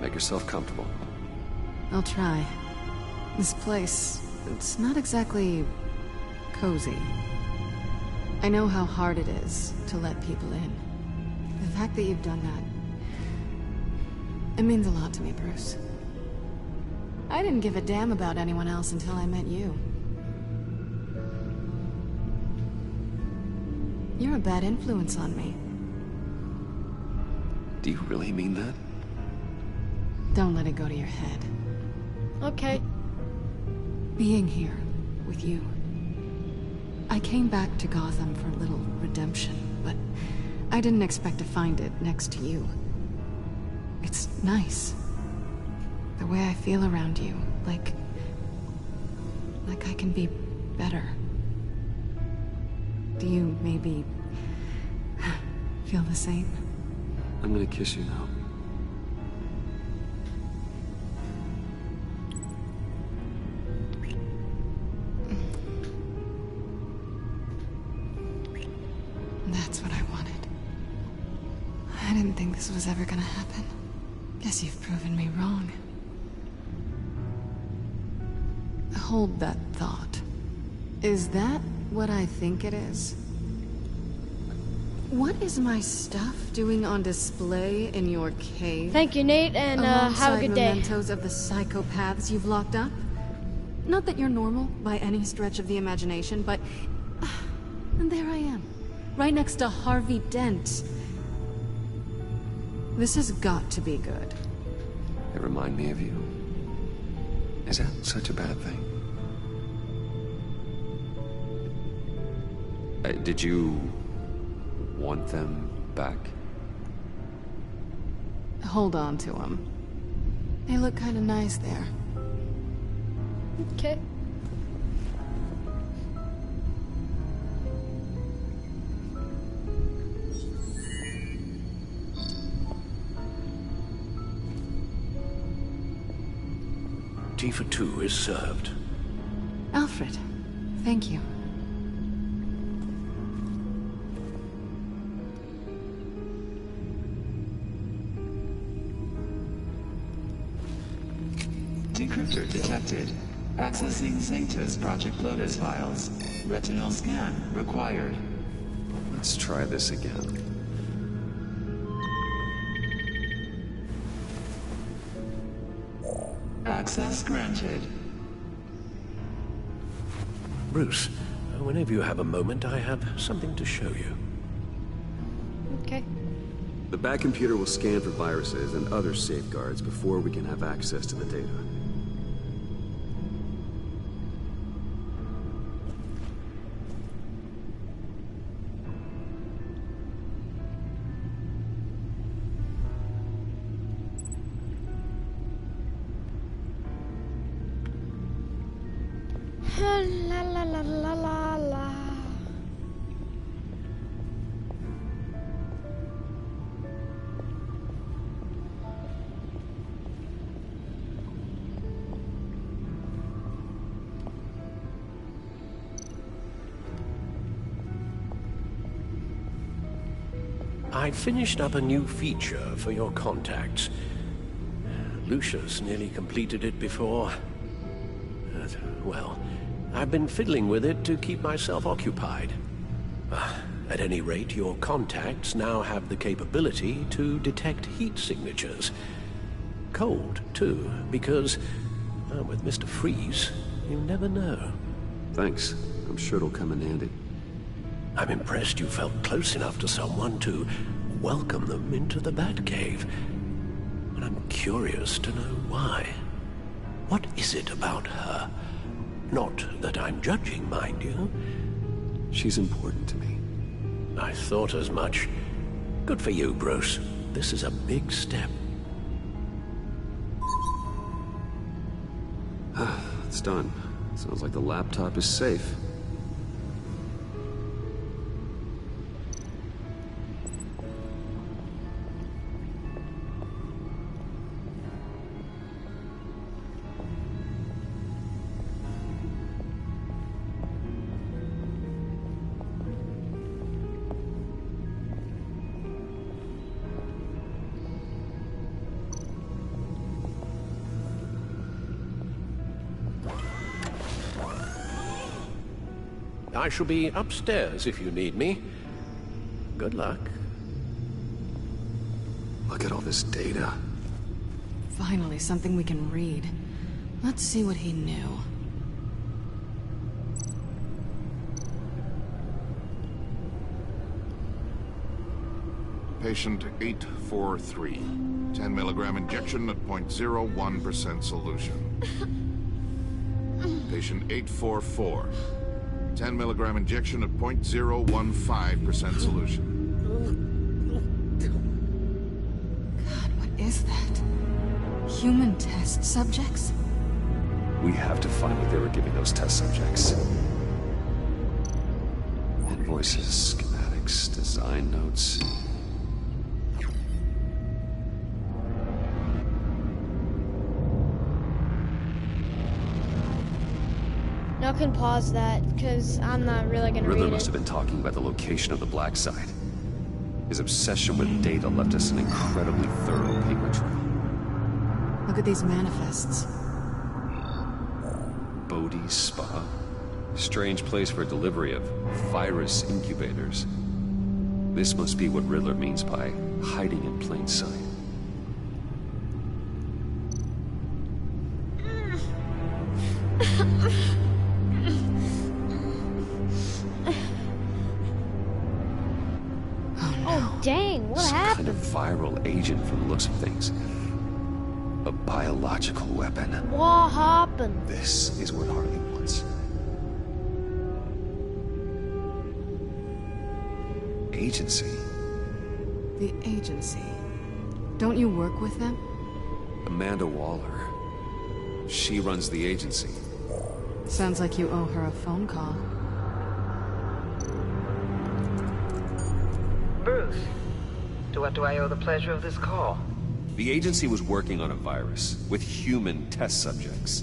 Make yourself comfortable. I'll try. This place, it's not exactly cozy. I know how hard it is to let people in. The fact that you've done that, it means a lot to me, Bruce. I didn't give a damn about anyone else until I met you. You're a bad influence on me. Do you really mean that? Don't let it go to your head. Okay. Being here with you. I came back to Gotham for a little redemption, but I didn't expect to find it next to you. It's nice. The way I feel around you, like I can be better. Do you maybe feel the same? I'm gonna kiss you now. That's what I wanted. I didn't think this was ever gonna happen. Guess you've proven me wrong. Hold that thought. Is that what I think it is? What is my stuff doing on display in your cave? Thank you, Nate, and have a good day. Mementos of the psychopaths you've locked up? Not that you're normal by any stretch of the imagination, but... and there I am, right next to Harvey Dent. This has got to be good. They remind me of you. Is that such a bad thing? Did you want them back? Hold on to them. They look kind of nice there. Okay. Tea for two is served. Alfred, thank you. Decryptor detected. Accessing Sanctus Project Lotus files. Retinal scan required. Let's try this again. Access granted. Bruce, whenever you have a moment, I have something to show you. Okay. The back computer will scan for viruses and other safeguards before we can have access to the data. La la la la la la. I finished up a new feature for your contacts. Lucius nearly completed it before. Well, I've been fiddling with it to keep myself occupied. At any rate, your contacts now have the capability to detect heat signatures. Cold, too, because, with Mr. Freeze, you never know. Thanks. I'm sure it'll come in handy. I'm impressed you felt close enough to someone to welcome them into the Batcave. And I'm curious to know why. What is it about her? Not that I'm judging, mind you. She's important to me. I thought as much. Good for you, Bruce. This is a big step. It's done. Sounds like the laptop is safe. I shall be upstairs if you need me. Good luck. Look at all this data. Finally, something we can read. Let's see what he knew. Patient 843. 10 milligram injection at 0.01% solution. Patient 844. 10 milligram injection at 0.015% solution. God, what is that? Human test subjects? We have to find what they were giving those test subjects. Invoices, schematics, design notes. Now can pause that, because I'm not really gonna Riddler read must it. have been talking about the location of the black site. His obsession with data left us an incredibly thorough paper trail. Look at these manifests. Bodhi's Spa? Strange place for delivery of virus incubators. This must be what Riddler means by hiding in plain sight. Oh, dang, what Some happened? kind of viral agent from the looks of things. A biological weapon. What happened? This is what Harley wants. Agency. The agency. Don't you work with them? Amanda Waller. She runs the agency. Sounds like you owe her a phone call. Bruce, to what do I owe the pleasure of this call? The agency was working on a virus with human test subjects.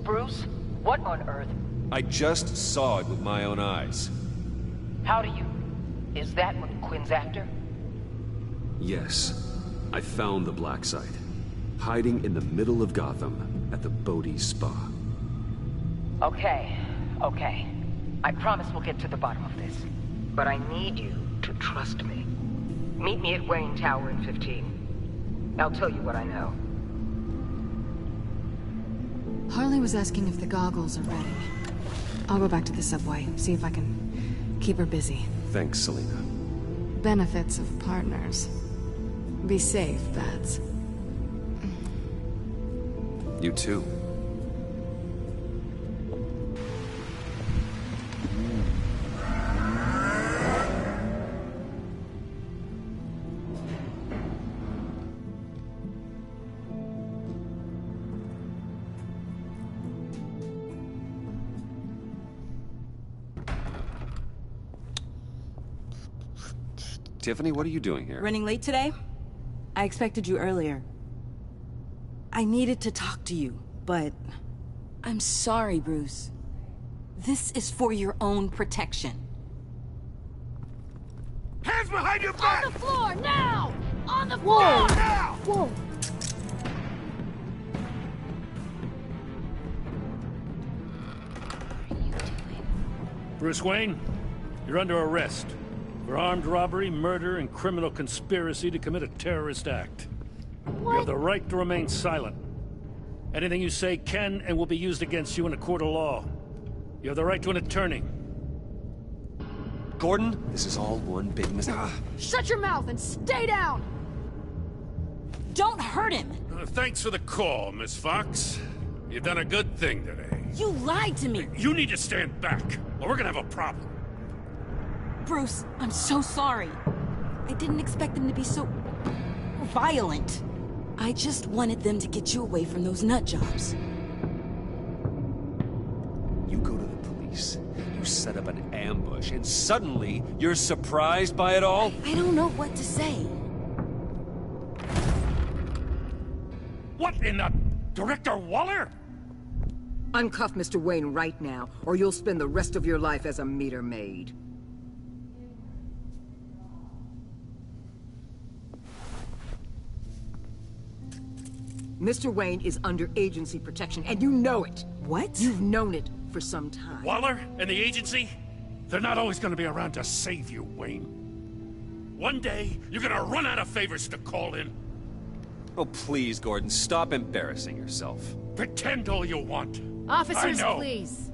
Bruce, what on earth? I just saw it with my own eyes. How do you? Is that what Quinn's after? Yes, I found the black site, hiding in the middle of Gotham at the Bodhi Spa. Okay. I promise we'll get to the bottom of this. But I need you to trust me. Meet me at Wayne Tower in 15. I'll tell you what I know. Harley was asking if the goggles are ready. I'll go back to the subway, see if I can keep her busy. Thanks, Selina. Benefits of partners. Be safe, Bats. You too. Tiffany, what are you doing here? Running late today? I expected you earlier. I needed to talk to you, but... I'm sorry, Bruce. This is for your own protection. Hands behind your back! On the floor, now! On the floor! Now! Whoa! Bruce Wayne, you're under arrest for armed robbery, murder, and criminal conspiracy to commit a terrorist act. What? You have the right to remain silent. Anything you say can and will be used against you in a court of law. You have the right to an attorney. Gordon, this is all one big mistake. Shut your mouth and stay down! Don't hurt him! Thanks for the call, Miss Fox. You've done a good thing today. You lied to me! You need to stand back, or we're gonna have a problem. Bruce, I'm so sorry. I didn't expect them to be so... violent. I just wanted them to get you away from those nut jobs. You go to the police, you set up an ambush, and suddenly you're surprised by it all? I don't know what to say. What in the... Director Waller? Uncuff Mr. Wayne right now, or you'll spend the rest of your life as a meter maid. Mr. Wayne is under agency protection, and you know it. What? You've known it for some time. Waller and the agency? They're not always gonna be around to save you, Wayne. One day, you're gonna run out of favors to call in. Oh, please, Gordon, stop embarrassing yourself. Pretend all you want. Officers, I know. please.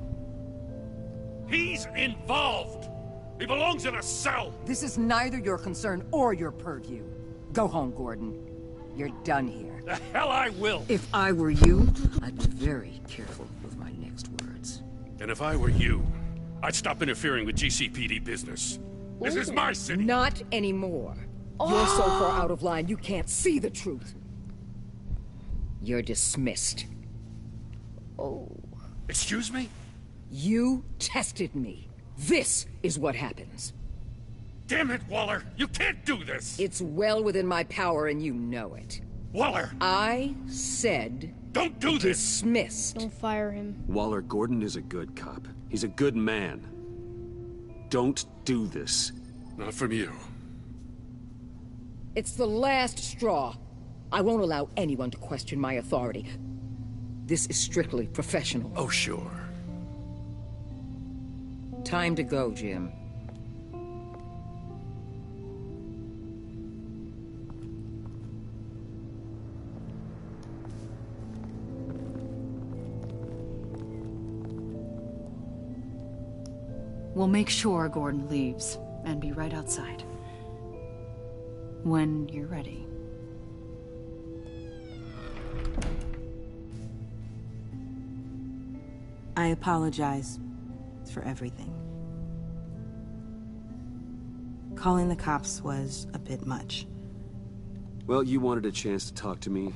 He's involved. He belongs in a cell. This is neither your concern or your purview. Go home, Gordon. You're done here. The hell I will. If I were you, I'd be very careful with my next words. And if I were you, I'd stop interfering with GCPD business. This is my city. Not anymore. You're so far out of line, you can't see the truth. You're dismissed. Oh. Excuse me? You tested me. This is what happens. Damn it, Waller! You can't do this! It's well within my power and you know it. Waller! I said... Don't do this! Dismissed. Don't fire him. Waller, Gordon is a good cop. He's a good man. Don't do this. Not from you. It's the last straw. I won't allow anyone to question my authority. This is strictly professional. Oh, sure. Time to go, Jim. We'll make sure Gordon leaves, and be right outside. When you're ready. I apologize for everything. Calling the cops was a bit much. Well, you wanted a chance to talk to me,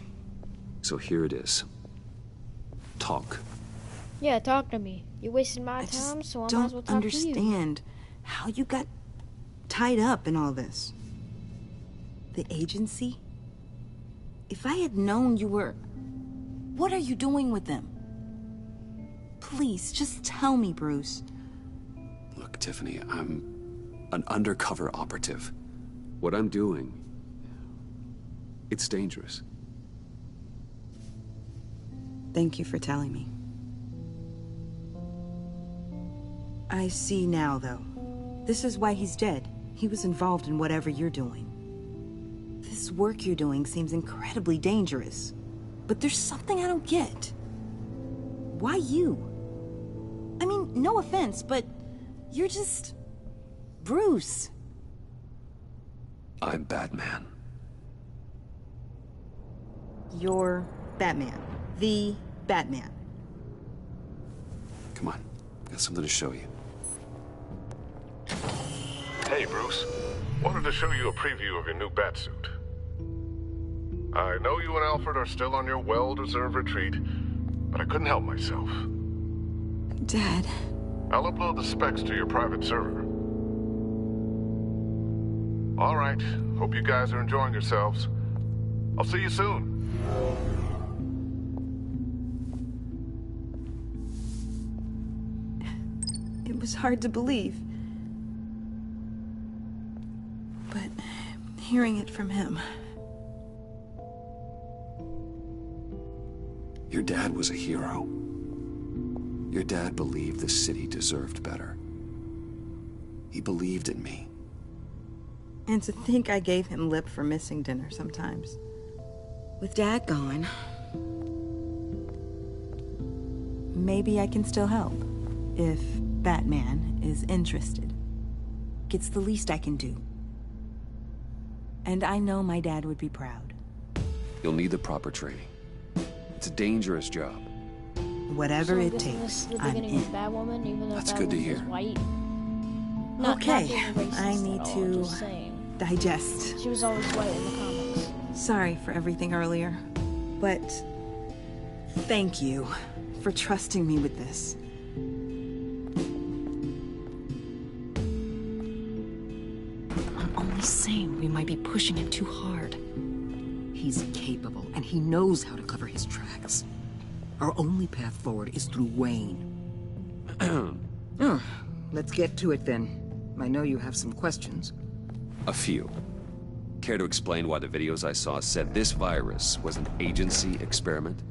so here it is. Talk. Yeah, talk to me. You wasted my time, so I might as well talk to you. Don't understand how you got tied up in all this. The agency? If I had known you were... What are you doing with them? Please, just tell me, Bruce. Look, Tiffany, I'm an undercover operative. What I'm doing, it's dangerous. Thank you for telling me. I see now, though. This is why he's dead. He was involved in whatever you're doing. This work you're doing seems incredibly dangerous. But there's something I don't get. Why you? I mean, no offense, but you're just... Bruce. I'm Batman. You're Batman. The Batman. Come on, got something to show you. Hey, Bruce. Wanted to show you a preview of your new batsuit. I know you and Alfred are still on your well-deserved retreat, but I couldn't help myself. Dad. I'll upload the specs to your private server. All right. Hope you guys are enjoying yourselves. I'll see you soon. It was hard to believe. But hearing it from him... Your dad was a hero. Your dad believed the city deserved better. He believed in me. And to think I gave him lip for missing dinner sometimes. With Dad gone... Maybe I can still help. If Batman is interested. It's the least I can do. And I know my dad would be proud. You'll need the proper training. It's a dangerous job. Whatever So I'm it guessing takes, this is the I'm beginning of in. Batwoman, even though That's Batwoman good to is hear. white. Not Okay, being racist I need at all, to just saying. digest. She was always white in the comics. Sorry for everything earlier, but thank you for trusting me with this. I'm only saying we might be pushing it too hard. He's capable, and he knows how to cover his tracks. Our only path forward is through Wayne. Let's get to it then. I know you have some questions. A few. Care to explain why the videos I saw said this virus was an agency experiment?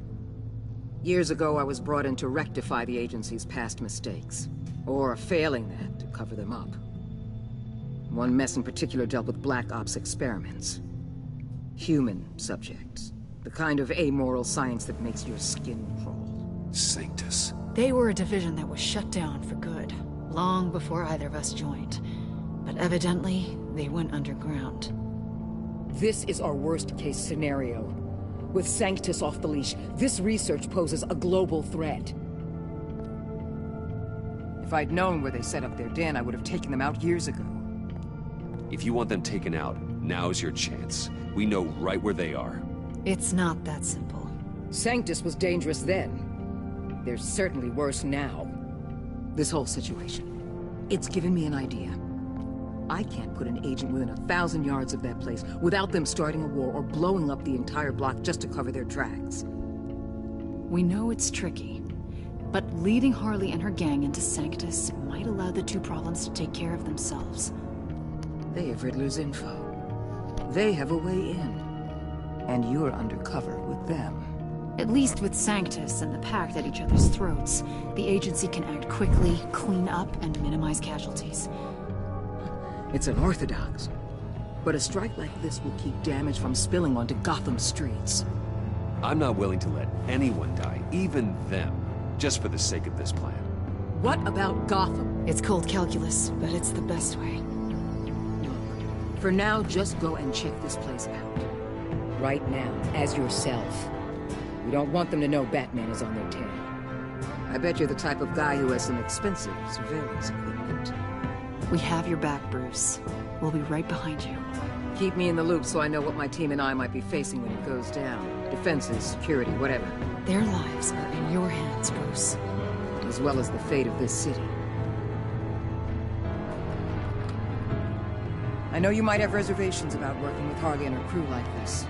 Years ago, I was brought in to rectify the agency's past mistakes. Or failing that, to cover them up. One mess in particular dealt with Black Ops experiments. Human subjects. The kind of amoral science that makes your skin crawl. Sanctus. They were a division that was shut down for good, long before either of us joined. But evidently, they went underground. This is our worst-case scenario. With Sanctus off the leash, this research poses a global threat. If I'd known where they set up their den, I would have taken them out years ago. If you want them taken out, now's your chance. We know right where they are. It's not that simple. Sanctus was dangerous then. They're certainly worse now. This whole situation, it's given me an idea. I can't put an agent within 1,000 yards of that place without them starting a war or blowing up the entire block just to cover their tracks. We know it's tricky, but leading Harley and her gang into Sanctus might allow the two problems to take care of themselves. They have Riddler's info. They have a way in. And you're undercover with them. At least with Sanctus and the Pact at each other's throats, the agency can act quickly, clean up, and minimize casualties. It's unorthodox, but a strike like this will keep damage from spilling onto Gotham streets. I'm not willing to let anyone die, even them, just for the sake of this plan. What about Gotham? It's cold calculus, but it's the best way. Look, for now, just go and check this place out. Right now, as yourself. We don't want them to know Batman is on their tail. I bet you're the type of guy who has some expensive surveillance equipment. We have your back, Bruce. We'll be right behind you. Keep me in the loop so I know what my team and I might be facing when it goes down. Defenses, security, whatever. Their lives are in your hands, Bruce. As well as the fate of this city. I know you might have reservations about working with Harley and her crew like this.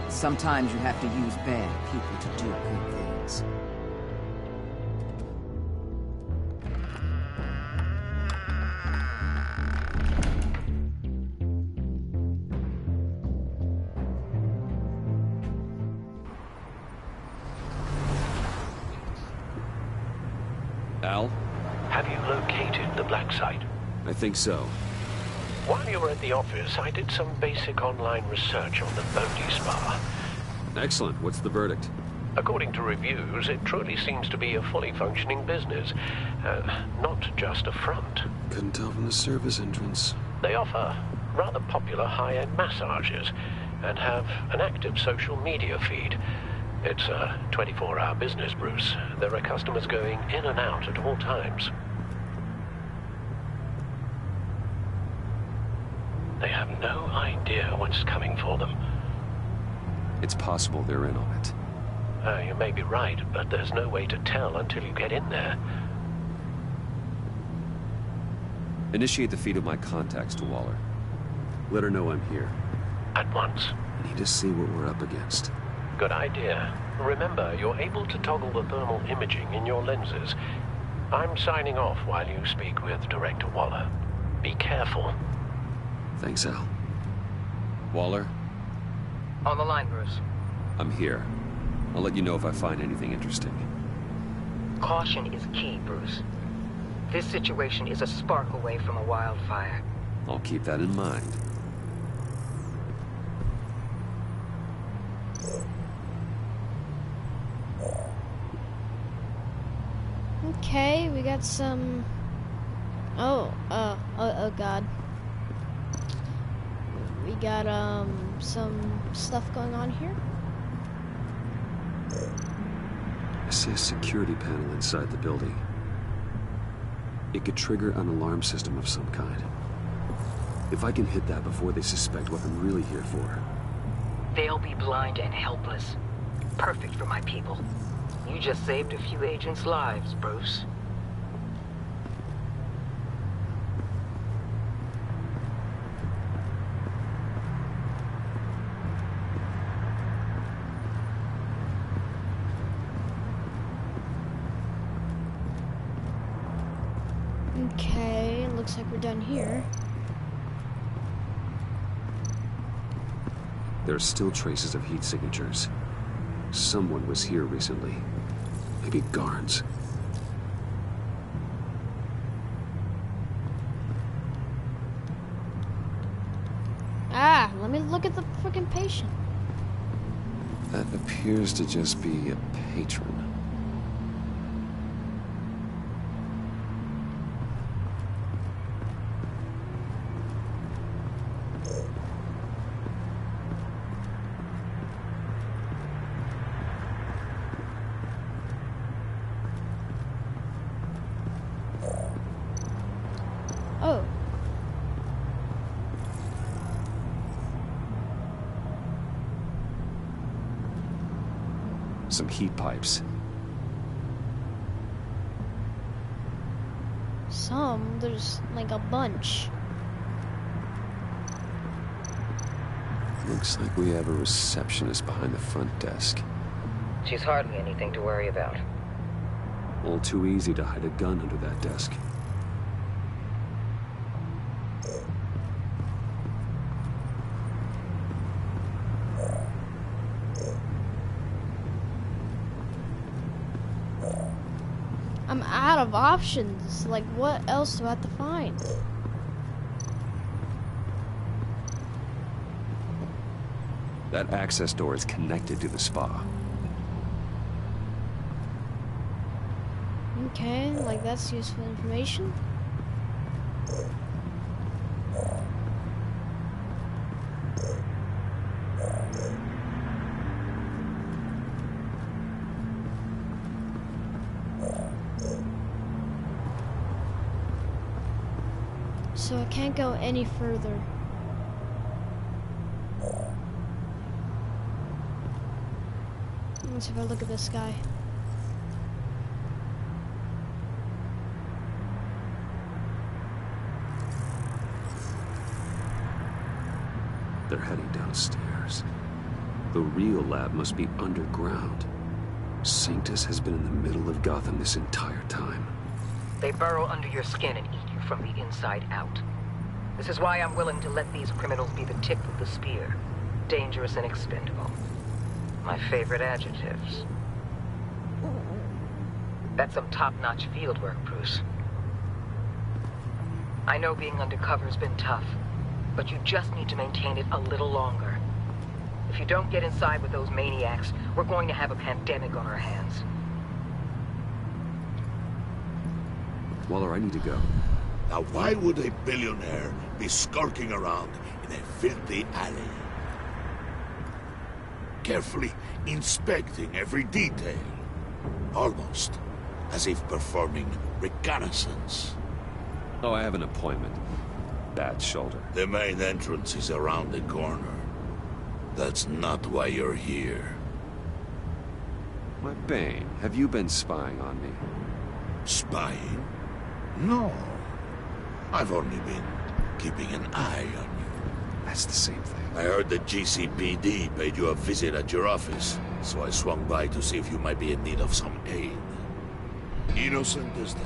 Sometimes you have to use bad people to do good things. Al? Have you located the black site? I think so. While you were at the office, I did some basic online research on the Bodhi Spa. Excellent. What's the verdict? According to reviews, it truly seems to be a fully functioning business. Not just a front. Couldn't tell from the service entrance. They offer rather popular high-end massages and have an active social media feed. It's a 24-hour business, Bruce. There are customers going in and out at all times. They have no idea what's coming for them. It's possible they're in on it. You may be right, but there's no way to tell until you get in there. Initiate the feed of my contacts to Waller. Let her know I'm here. At once. I need to see what we're up against. Good idea. Remember, you're able to toggle the thermal imaging in your lenses. I'm signing off while you speak with Director Waller. Be careful. Thanks, Al. Waller? On the line, Bruce. I'm here. I'll let you know if I find anything interesting. Caution is key, Bruce. This situation is a spark away from a wildfire. I'll keep that in mind. Okay, we got some... Oh god. We got, some stuff going on here. I see a security panel inside the building. It could trigger an alarm system of some kind. If I can hit that before they suspect what I'm really here for. They'll be blind and helpless. Perfect for my people. You just saved a few agents' lives, Bruce. Okay, looks like we're done here. There are still traces of heat signatures. Someone was here recently. Maybe guards. Ah, let me look at the freaking patient. That appears to just be a patron. Oh. Some heat pipes. There's like a bunch. Looks like we have a receptionist behind the front desk. She's hardly anything to worry about. All too easy to hide a gun under that desk. I'm out of options. Like, what else do I have to find? That access door is connected to the spa. Okay, like that's useful information. So I can't go any further. Let's see if I look at this guy. They're heading downstairs. The real lab must be underground. Sanctus has been in the middle of Gotham this entire time. They burrow under your skin and eat you from the inside out. This is why I'm willing to let these criminals be the tip of the spear. Dangerous and expendable. My favorite adjectives. That's some top-notch field work, Bruce. I know being undercover's been tough, but you just need to maintain it a little longer. If you don't get inside with those maniacs, we're going to have a pandemic on our hands. Waller, I need to go. Now why would a billionaire be skulking around in a filthy alley? Carefully inspecting every detail. Almost as if performing reconnaissance. Oh, I have an appointment. Bad shoulder. The main entrance is around the corner. That's not why you're here. My Bane, have you been spying on me? Spying? No. I've only been keeping an eye on you. That's the same thing. I heard the GCPD paid you a visit at your office, so I swung by to see if you might be in need of some aid. Innocent as that.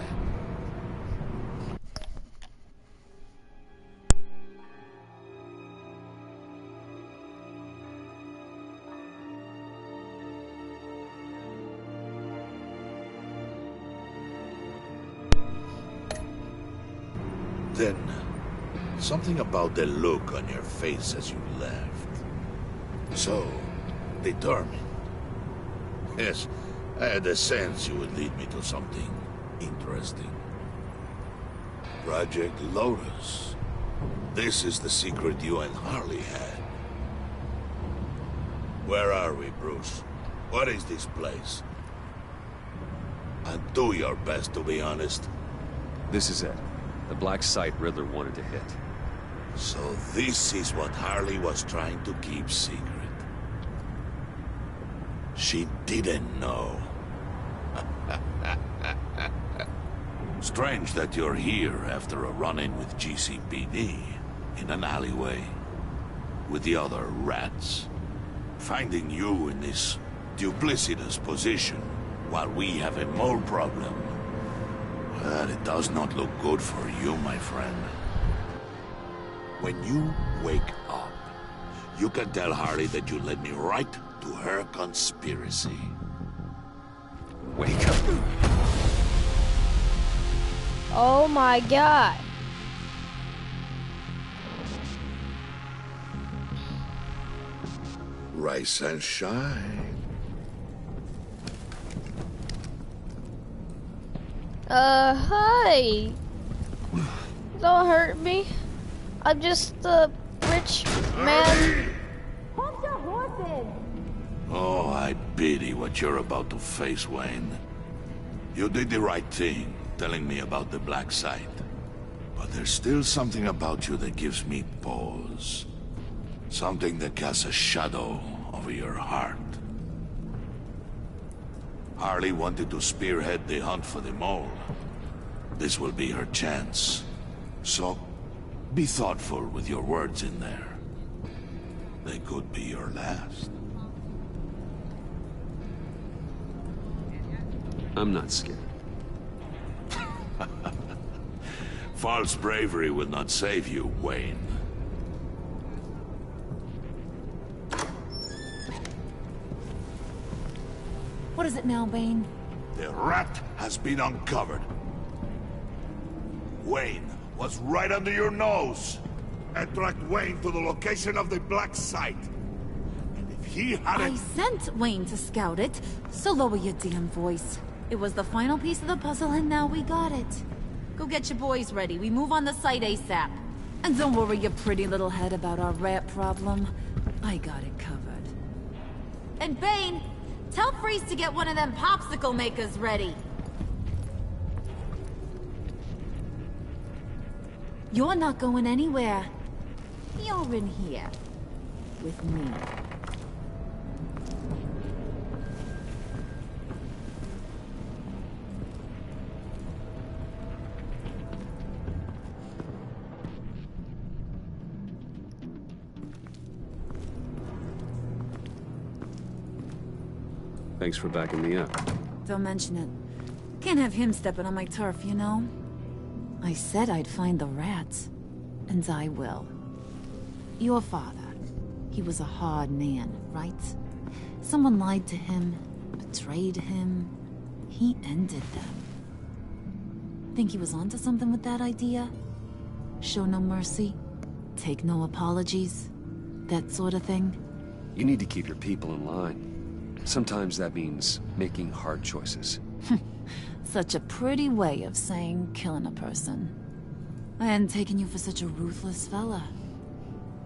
Then, something about the look on your face as you left. So, determined. Yes, I had a sense you would lead me to something interesting. Project Lotus. This is the secret you and Harley had. Where are we, Bruce? What is this place? And do your best, to be honest. This is it. The black site Riddler wanted to hit. So this is what Harley was trying to keep secret. She didn't know. Strange that you're here after a run-in with GCPD in an alleyway with the other rats. Finding you in this duplicitous position while we have a mole problem. Well, it does not look good for you, my friend. When you wake up, you can tell Harley that you led me right to her conspiracy. Wake up. Oh my god. Rise and shine. Hi. Don't hurt me. I'm just a rich man. Hold your horses! Oh, I pity what you're about to face, Wayne. You did the right thing, telling me about the black site. But there's still something about you that gives me pause. Something that casts a shadow over your heart. Harley wanted to spearhead the hunt for the mole. This will be her chance. So, be thoughtful with your words in there. They could be your last. I'm not scared. False bravery will not save you, Wayne. What is it now, Bane? The rat has been uncovered. Wayne was right under your nose. And tracked Wayne to the location of the black site. And if he hadn't... I sent Wayne to scout it, so lower your damn voice. It was the final piece of the puzzle and now we got it. Go get your boys ready. We move on the site ASAP. And don't worry your pretty little head about our rat problem. I got it covered. And Bane, tell Freeze to get one of them popsicle makers ready. You're not going anywhere. You're in here. With me. Thanks for backing me up. Don't mention it. Can't have him stepping on my turf, you know? I said I'd find the rats. And I will. Your father. He was a hard man, right? Someone lied to him, betrayed him. He ended them. Think he was onto something with that idea? Show no mercy? Take no apologies? That sort of thing? You need to keep your people in line. Sometimes that means making hard choices. Such a pretty way of saying killing a person. I hadn't taken you for such a ruthless fella.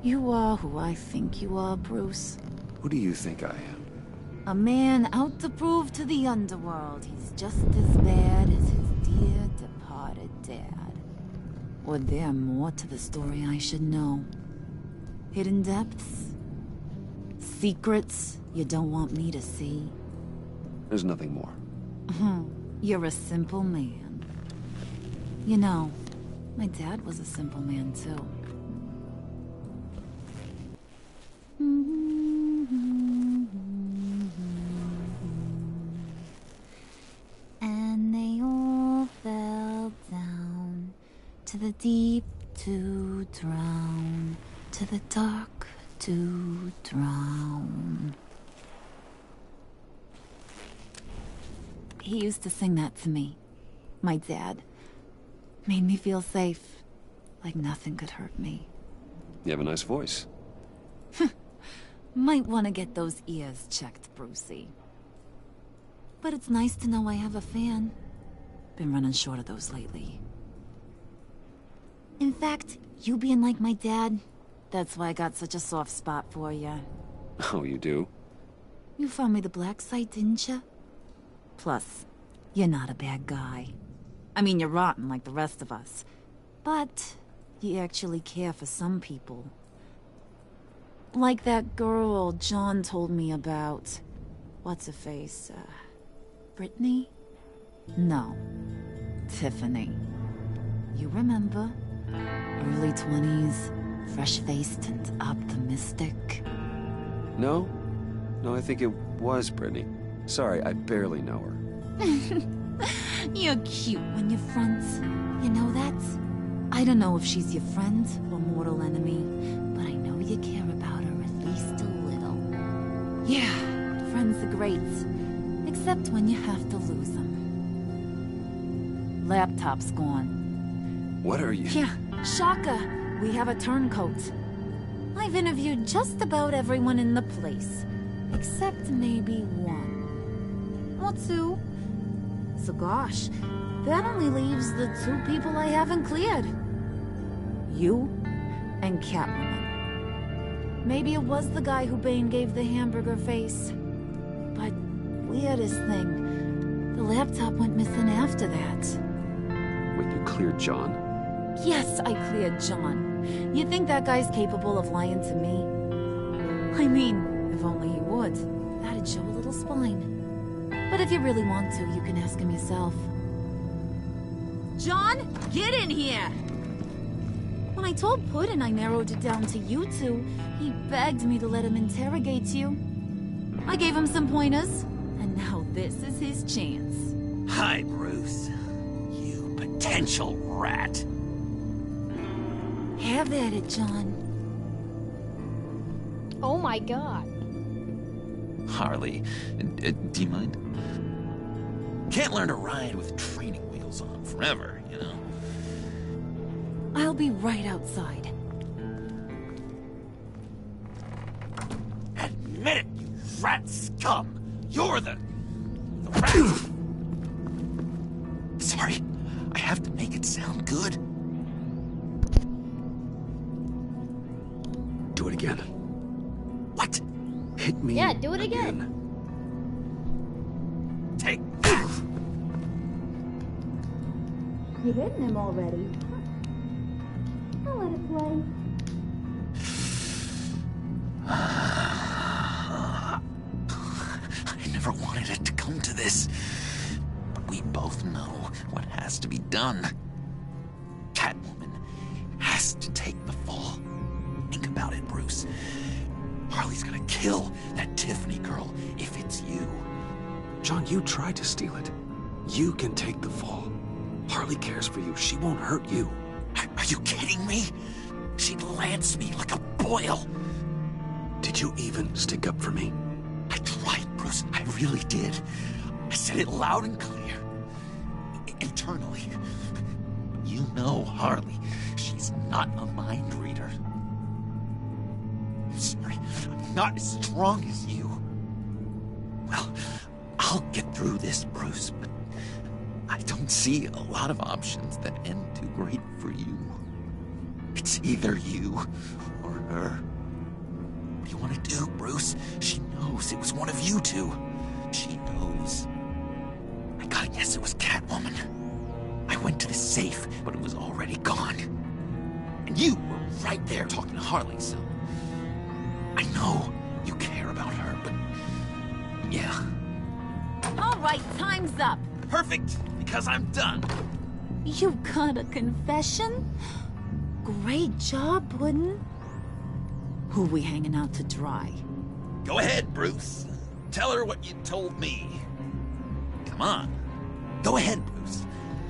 You are who I think you are, Bruce. Who do you think I am? A man out to prove to the underworld he's just as bad as his dear departed dad. Or there more to the story I should know? Hidden depths? Secrets you don't want me to see? There's nothing more. You're a simple man. You know, my dad was a simple man, too. And they all fell down to the deep to drown, to the dark to drown. He used to sing that to me. My dad. Made me feel safe. Like nothing could hurt me. You have a nice voice. Might want to get those ears checked, Brucey. But it's nice to know I have a fan. Been running short of those lately. In fact, you being like my dad, that's why I got such a soft spot for you. Oh, you do? You found me the black site, didn't you? Plus, You're not a bad guy. I mean, you're rotten like the rest of us. But you actually care for some people. Like that girl John told me about. What's her face? Brittany? No. Tiffany. You remember? Early 20s, fresh-faced and optimistic. No? No, I think it was Brittany. Sorry, I barely know her. You're cute when you're friends. You know that? I don't know if she's your friend or mortal enemy, but I know you care about her at least a little. Yeah, friends are great. Except when you have to lose them. Laptop's gone. What are you? Yeah, shocker. We have a turncoat. I've interviewed just about everyone in the place. Except maybe one. Or two. So gosh, that only leaves the two people I haven't cleared. You and Catwoman. Maybe it was the guy who Bane gave the hamburger face. But weirdest thing, the laptop went missing after that. Wait, you cleared John? Yes, I cleared John. You think that guy's capable of lying to me? I mean, if only he would. That'd show a little spine. But if you really want to, you can ask him yourself. John, get in here! When I told Puddin' I narrowed it down to you two, he begged me to let him interrogate you. I gave him some pointers, and now this is his chance. Hi, Bruce. You potential rat. Have at it, John. Oh my god. Harley, do you mind? Can't learn to ride with training wheels on forever, you know? I'll be right outside. Admit it, you rat scum! You're the rat! Sorry, I have to make it sound good. Do it again. What? Hit me. Yeah, do it again. Take that! You hitting him already? I'll let it play. I never wanted it to come to this. But we both know what has to be done. Catwoman has to take the fall. Think about it, Bruce. Harley's gonna kill that Tiffany girl if it's you. John, you tried to steal it. You can take the fall. Harley cares for you. She won't hurt you. Are you kidding me? She'd lance me like a boil. Did you even stick up for me? I tried, Bruce. I really did. I said it loud and clear. Internally. You know Harley. She's not a mind reader. I'm sorry. I'm not as strong as you. Well, I'll get through this, Bruce, but I don't see a lot of options that end too great for you. It's either you or her. What do you want to do, Bruce? She knows it was one of you two. She knows. I gotta guess it was Catwoman. I went to the safe, but it was already gone. And you were right there talking to Harley, so... I know you care about her, but... yeah. All right, time's up. Perfect, because I'm done. You got a confession? Great job, Puddin'. Who we hanging out to dry? Go ahead, Bruce. Tell her what you told me. Come on. Go ahead, Bruce.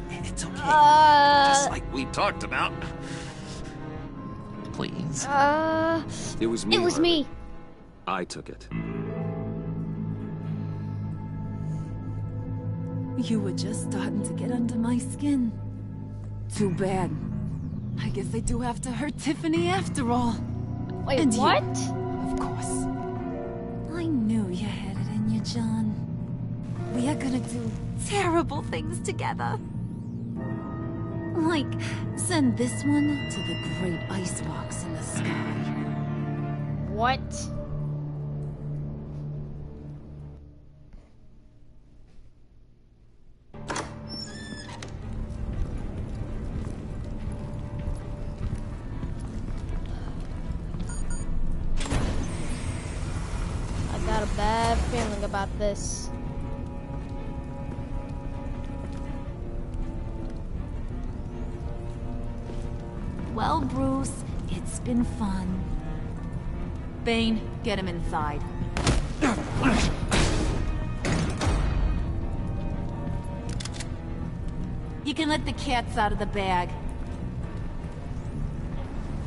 It's okay. Just like we talked about. Please. It was me. It was Harley. me. I took it. You were just starting to get under my skin. Too bad. I guess I do have to hurt Tiffany after all. Wait, and what? You, of course. I knew you had it in you, John. We are gonna do terrible things together. Like, send this one to the great icebox in the sky. What? got a bad feeling about this. Well, Bruce, it's been fun. Bane, get him inside. You can let the cats out of the bag.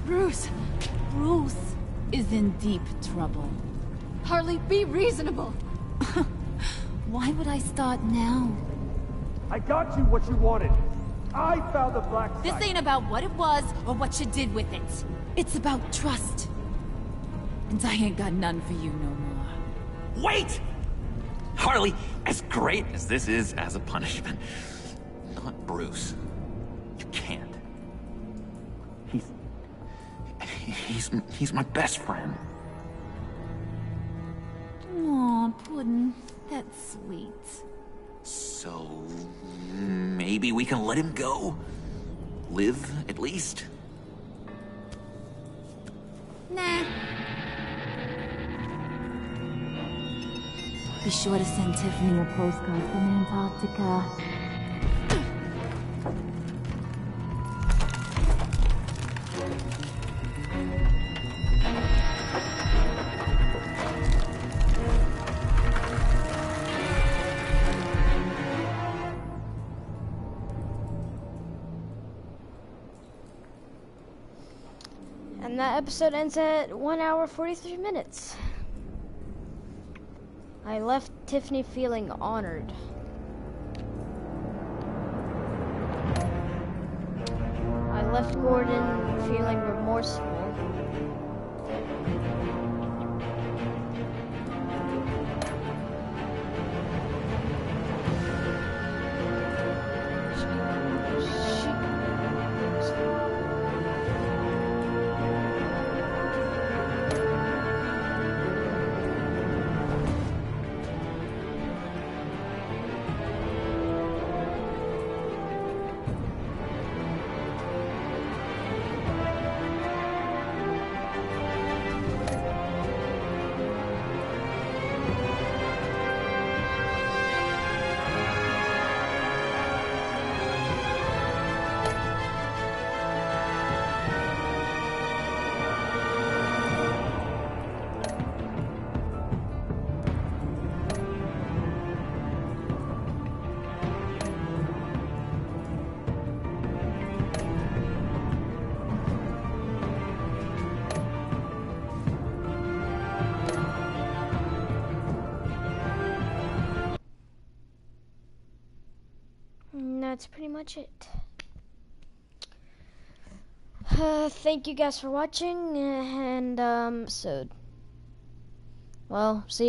Bruce is in deep trouble. Harley, be reasonable. Why would I start now? I got you what you wanted. I found the black site. This ain't about what it was or what you did with it. It's about trust. And I ain't got none for you no more. Wait! Harley, as great as this is as a punishment, not Bruce. You can't. He's my best friend. Aw, Puddin', that's sweet. So maybe we can let him go? Live, at least? Nah. Be sure to send Tiffany a postcard from Antarctica. And that episode ends at 1 hour 43 minutes. I left Tiffany feeling honored. I left Gordon feeling remorseful. That's pretty much it. Thank you guys for watching, and well, see you guys.